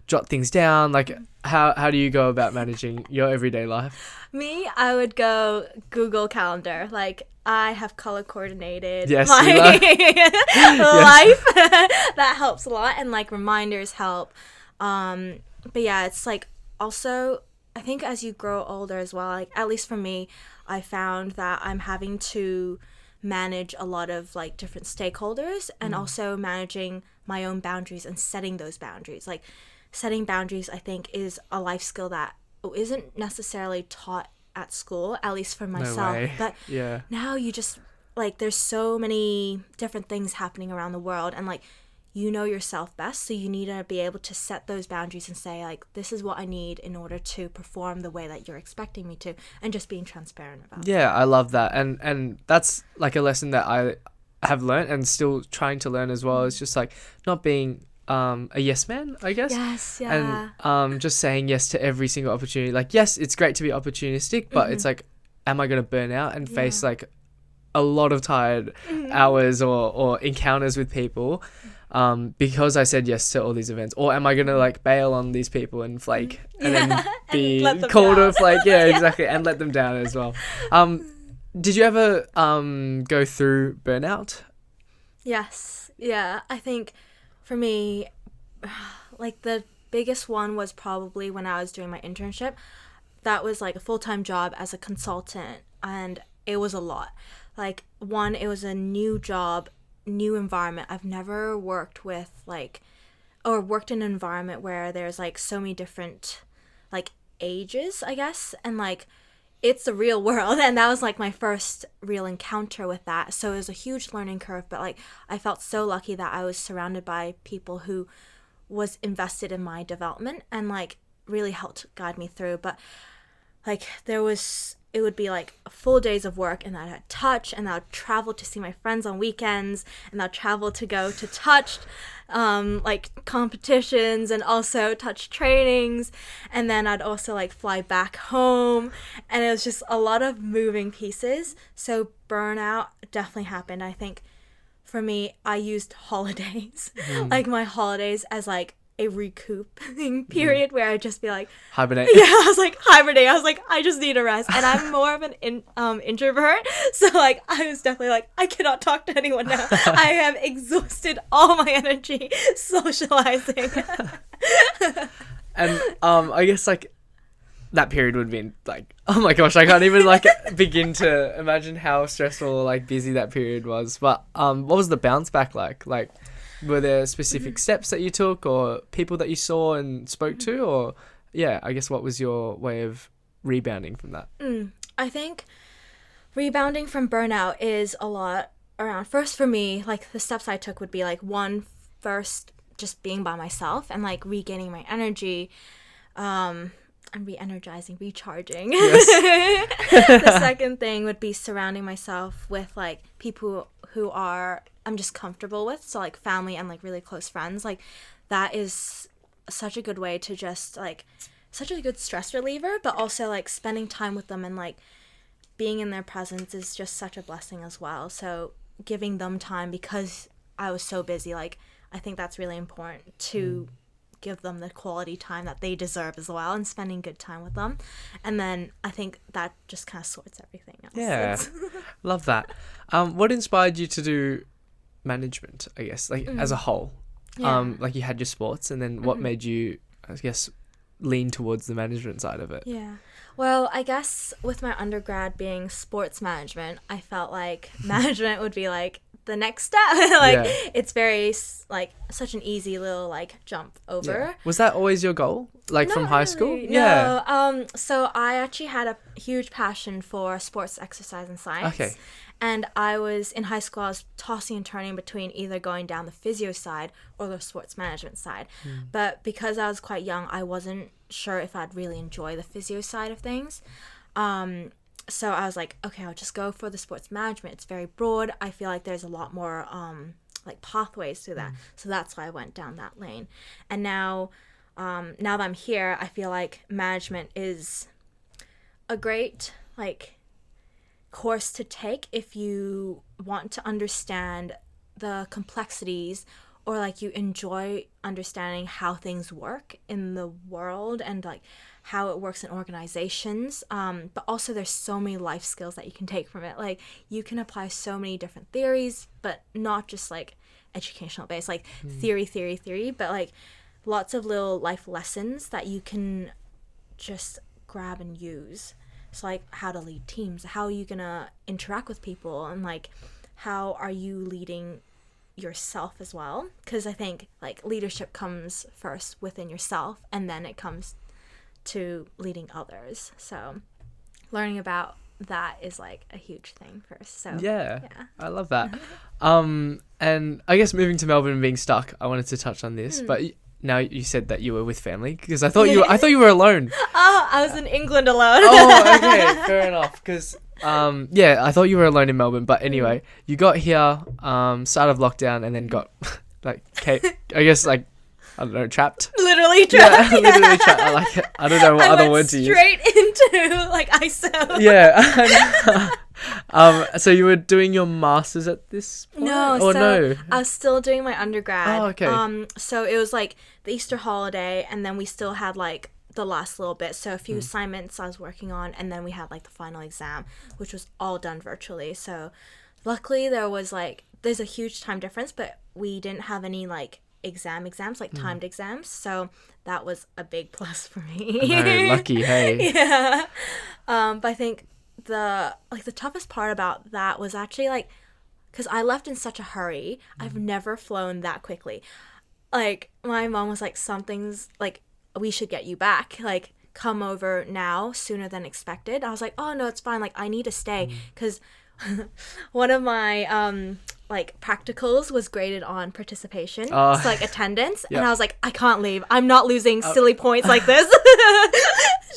jot things down? Like, how do you go about managing your everyday life? Me, I would go Google Calendar. Like, I have color coordinated Yes, my life. That helps a lot, and like reminders help. But yeah, it's like also I think as you grow older as well, like at least for me, I found that I'm having to manage a lot of like different stakeholders, and also managing my own boundaries and setting those boundaries. Like setting boundaries, I think, is a life skill that isn't necessarily taught at school, at least for myself. No way. But now you just like there's so many different things happening around the world, and like you know yourself best, so you need to be able to set those boundaries and say like, this is what I need in order to perform the way that you're expecting me to, and just being transparent about it. I love that, and that's like a lesson that I have learned and still trying to learn as well. It's just like not being a yes man, I guess. Yes, yeah. And just saying yes to every single opportunity. Like, yes, it's great to be opportunistic, but it's like, am I going to burn out and face like a lot of tired hours or encounters with people because I said yes to all these events? Or am I going to like bail on these people and flake and then be called a flake? Yeah, exactly. And let them down as well. Did you ever go through burnout? Yes. Yeah. I think for me, like the biggest one was probably when I was doing my internship. That was like a full-time job as a consultant, and it was a lot. Like, one, it was a new job new environment. I've never worked with or worked in an environment where there's like so many different like ages, I guess, and like it's the real world, and that was like my first real encounter with that. So it was a huge learning curve, but like I felt so lucky that I was surrounded by people who was invested in my development and like really helped guide me through. But like it would be like full days of work, and I'd touch, and I'd travel to see my friends on weekends, and I'd travel to go to touch like competitions and also touch trainings, and then I'd also like fly back home, and it was just a lot of moving pieces. So burnout definitely happened. I think for me, I used holidays, like my holidays as like a recouping period where I'd just be like hibernate. Yeah, I was like hibernate. I was like, I just need a rest, and I'm more of an introvert, so like I was definitely like, I cannot talk to anyone now. I have exhausted all my energy socializing. And I guess like that period would be like, oh my gosh, I can't even like begin to imagine how stressful or like busy that period was. But what was the bounce back like? Like, were there specific steps that you took or people that you saw and spoke to? Or, yeah, I guess what was your way of rebounding from that? I think rebounding from burnout is a lot around. First, for me, like the steps I took would be like first, just being by myself and like regaining my energy. And re-energizing, recharging. Yes. The second thing would be surrounding myself with like people who I'm just comfortable with, so like family and like really close friends. Like that is such a good way to just like such a good stress reliever, but also like spending time with them and like being in their presence is just such a blessing as well. So giving them time, because I was so busy, like I think that's really important to give them the quality time that they deserve as well, and spending good time with them. And then I think that just kind of sorts everything else. Yeah. Love that. What inspired you to do management, I guess, like as a whole? Yeah. Like you had your sports, and then what made you, I guess, lean towards the management side of it? Yeah. Well, I guess with my undergrad being sports management, I felt like management would be like the next step. It's very like such an easy little like jump over. Yeah. Was that always your goal, like Not from high really. school? No. Yeah. So I actually had a huge passion for sports, exercise, and science. Okay. And I was in high school, I was tossing and turning between either going down the physio side or the sports management side. But because I was quite young, I wasn't sure if I'd really enjoy the physio side of things. So I was like, okay, I'll just go for the sports management. It's very broad. I feel like there's a lot more like pathways to that. So that's why I went down that lane. And now that I'm here, I feel like management is a great like course to take if you want to understand the complexities, or like you enjoy understanding how things work in the world and like how it works in organizations. But also there's so many life skills that you can take from it. Like you can apply so many different theories, but not just like educational based, like theory, but like lots of little life lessons that you can just grab and use. So like how to lead teams, how are you gonna interact with people, and like how are you leading yourself as well, because I think like leadership comes first within yourself, and then it comes to leading others. So learning about that is like a huge thing first. So yeah. I love that. And I guess moving to Melbourne and being stuck, I wanted to touch on this, but now you said that you were with family, because I thought you were alone. Oh, I was in England alone. Oh, okay, fair enough. Because I thought you were alone in Melbourne, but anyway, you got here, start of lockdown, and then got like I guess like I don't know, trapped. Literally trapped. Yeah, literally trapped. I don't know what other word to use. Straight into like ISO. Yeah. So you were doing your masters at this point? No, I was still doing my undergrad. Oh, okay. So it was like the Easter holiday, and then we still had like the last little bit. So a few assignments I was working on, and then we had like the final exam, which was all done virtually. So luckily there's a huge time difference, but we didn't have any like exams, like timed exams. So that was a big plus for me. No, lucky, hey. Yeah. But I think the toughest part about that was actually like because I left in such a hurry. I've never flown that quickly. Like, my mom was like, something's, like, we should get you back. Like, come over now sooner than expected. I was like, oh, no, it's fine. Like, I need to stay. Because one of my, like, practicals was graded on participation. So, like, attendance. Yeah. And I was like, I can't leave. I'm not losing silly points like this.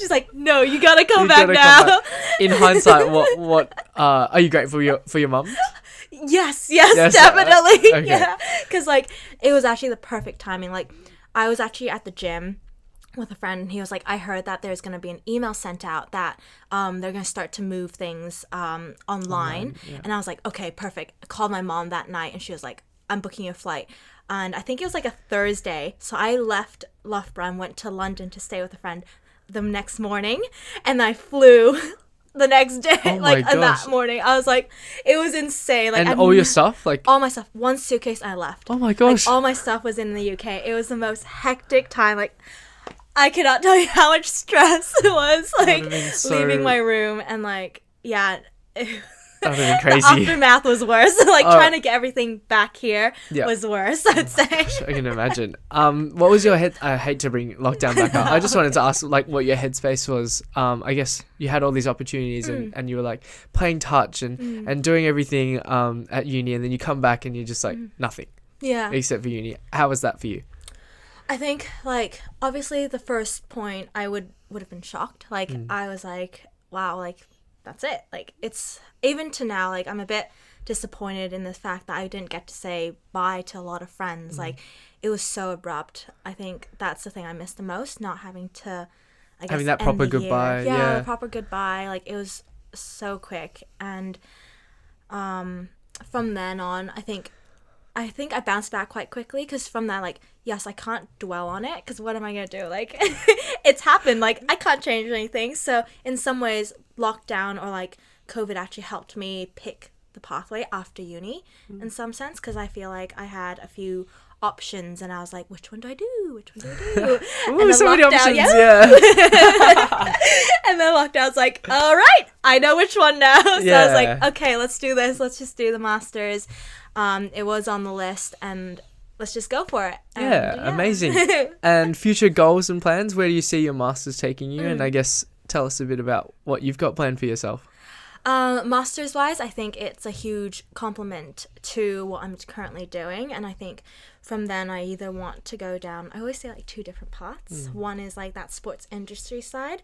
She's like, no, you gotta come back now. In hindsight, what are you grateful for your mum? Yes, definitely. Okay. Yeah, because like it was actually the perfect timing. Like, I was actually at the gym with a friend, and he was like, I heard that there's gonna be an email sent out that they're gonna start to move things online. Yeah. And I was like, okay, perfect. I called my mom that night, and she was like, I'm booking a flight. And I think it was like a Thursday, so I left Loughborough and went to London to stay with a friend the next morning, and I flew the next day. Oh like my and gosh. that morning I was like, it was insane. Like, And all your stuff, like, all my stuff, one suitcase I left. oh my gosh. Like, all my stuff was in the UK. It was the most hectic time. Like, I cannot tell you how much stress it was, like, would've been so- leaving my room, and like, yeah, That would have been the crazy. aftermath was worse. Like, trying to get everything back here Yeah. was worse, I'd say. I can imagine. What was your head? I hate to bring lockdown back up. I just wanted to ask, like, what your headspace was. I guess you had all these opportunities, and you were like playing touch and doing everything at uni, and then you come back and you're just like nothing Yeah. except for uni. How was that for you? I think, like, obviously the first point I would have been shocked. Like, I was like, wow, like, that's it. Like, it's, even to now, like, I'm a bit disappointed in the fact that I didn't get to say bye to a lot of friends. Like, it was so abrupt. I think that's the thing I missed the most, not having to, I guess, Having that end proper the year. goodbye, Yeah, yeah. the proper goodbye. Like, it was so quick. And from then on, I think I bounced back quite quickly, because from that, like, yes, I can't dwell on it, because what am I going to do? Like, it's happened. Like, I can't change anything. So in some ways, lockdown or, like, COVID actually helped me pick the pathway after uni in some sense, because I feel like I had a few options, and I was like, which one do I do? Which one do I do? Ooh, And then so many lockdown- options, yeah. And then lockdown's like, all right, I know which one now. So I was Yeah. like, okay, let's do this. Let's just do the masters. It was on the list, and let's just go for it. And, Yeah, amazing. And future goals and plans, where do you see your masters taking you? And I guess tell us a bit about what you've got planned for yourself. Masters wise, I think it's a huge compliment to what I'm currently doing, and I think from then I either want to go down, I always say, like, two different paths. One is like that sports industry side,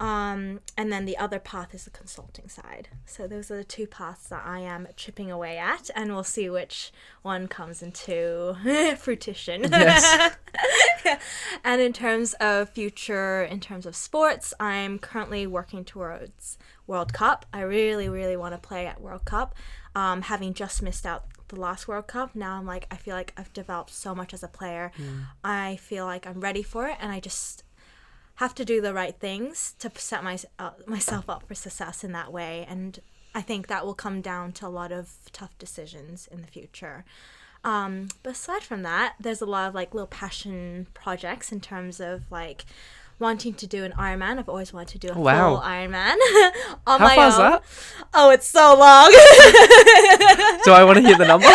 and then the other path is the consulting side. So those are the two paths that I am chipping away at, and we'll see which one comes into fruition. Yes. And in terms of future, in terms of sports, I'm currently working towards World Cup. I really, really want to play at World Cup. Having just missed out the last World Cup, now I'm like, I feel like I've developed so much as a player. I feel like I'm ready for it, and I just have to do the right things to set myself up for success in that way. And I think that will come down to a lot of tough decisions in the future. But aside from that, there's a lot of, like, little passion projects in terms of, like, wanting to do an Ironman. I've always wanted to do a full Ironman on my own. How far is that? Oh, it's so long. Do I want to hear the number?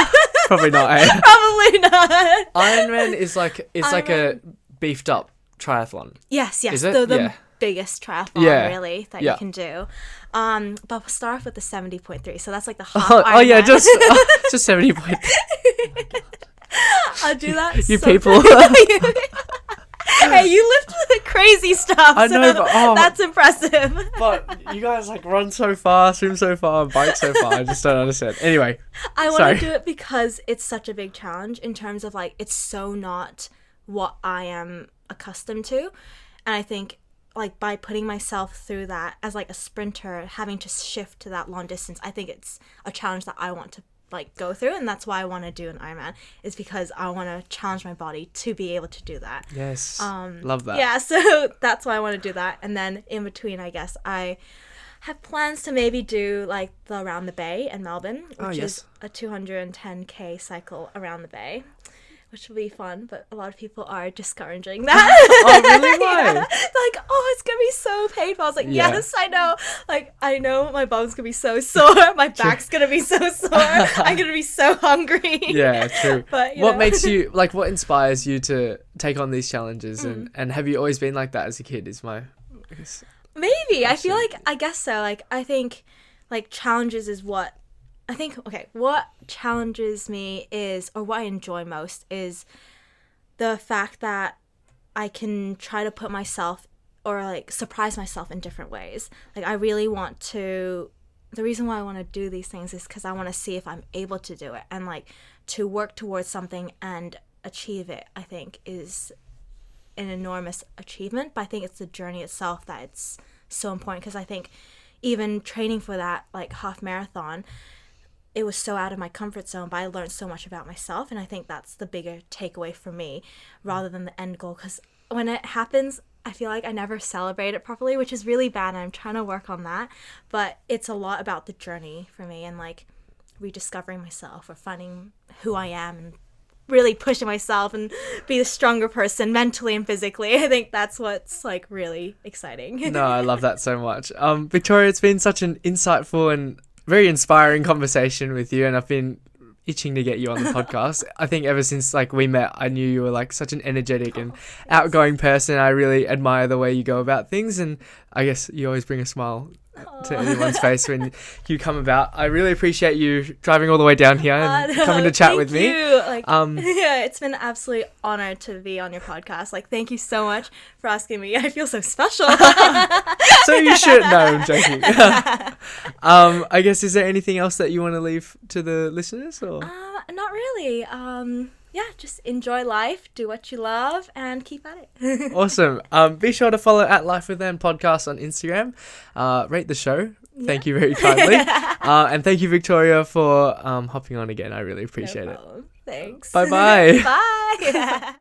Probably not, eh? Probably not. Ironman is like, it's like a beefed up triathlon. Yes. Is it? The biggest triathlon, really, that you can do. But we'll start off with the 70.3. So that's like the half Ironman. Oh yeah, just 70.3. I'll do that. You so people. Hey, you lift the crazy stuff. I know, so but that's impressive. But you guys, like, run so far, swim so far, bike so far. I just don't understand. Anyway, I sorry. want to do it because it's such a big challenge in terms of, like, it's so not what I am accustomed to. And I think, like, by putting myself through that as, like, a sprinter, having to shift to that long distance, I think it's a challenge that I want to, like, go through. And that's why I want to do an Ironman, is because I want to challenge my body to be able to do that. Yes. Love that. Yeah, so that's why I want to do that. And then in between, I guess, I have plans to maybe do, like, the Around the Bay in Melbourne, which is a 210k cycle around the bay, which will be fun, but a lot of people are discouraging that. Oh, really? Why? Yeah. They're like, oh, it's gonna be so painful. I was like, Yeah. yes, I know. Like, I know my bum's gonna be so sore, my back's gonna be so sore, I'm gonna be so hungry. Yeah, true. But what makes you, like, what inspires you to take on these challenges? And have you always been like that as a kid, is my... Maybe. I feel like, I guess so. Like, I think, like, challenges is what, I think, okay, what challenges me is, or what I enjoy most is the fact that I can try to put myself, or, like, surprise myself in different ways. Like, I really want to, the reason why I want to do these things is because I want to see if I'm able to do it. And, like, to work towards something and achieve it, I think, is an enormous achievement. But I think it's the journey itself that it's so important, because I think even training for that, like, half marathon, it was so out of my comfort zone, but I learned so much about myself. And I think that's the bigger takeaway for me rather than the end goal, because when it happens, I feel like I never celebrate it properly, which is really bad, and I'm trying to work on that. But it's a lot about the journey for me, and, like, rediscovering myself or finding who I am and really pushing myself and be a stronger person mentally and physically. I think that's what's, like, really exciting. No, I love that so much. Victoria, it's been such an insightful and very inspiring conversation with you, and I've been itching to get you on the podcast. I think ever since, like, we met, I knew you were, like, such an energetic and outgoing person. I really admire the way you go about things, and I guess you always bring a smile to anyone's face when you come about. I really appreciate you driving all the way down here and coming to chat with me. Like, yeah, it's been an absolute honor to be on your podcast. Like, thank you so much for asking me. I feel so special. So you should. No, I'm joking. I guess, is there anything else that you want to leave to the listeners, or? Not really. Yeah, just enjoy life, do what you love, and keep at it. Awesome. Be sure to follow at Life With Lam podcast on Instagram. Rate the show. Thank you very kindly. And thank you, Victoria, for hopping on again. I really appreciate it. Thanks. Bye-bye. Bye.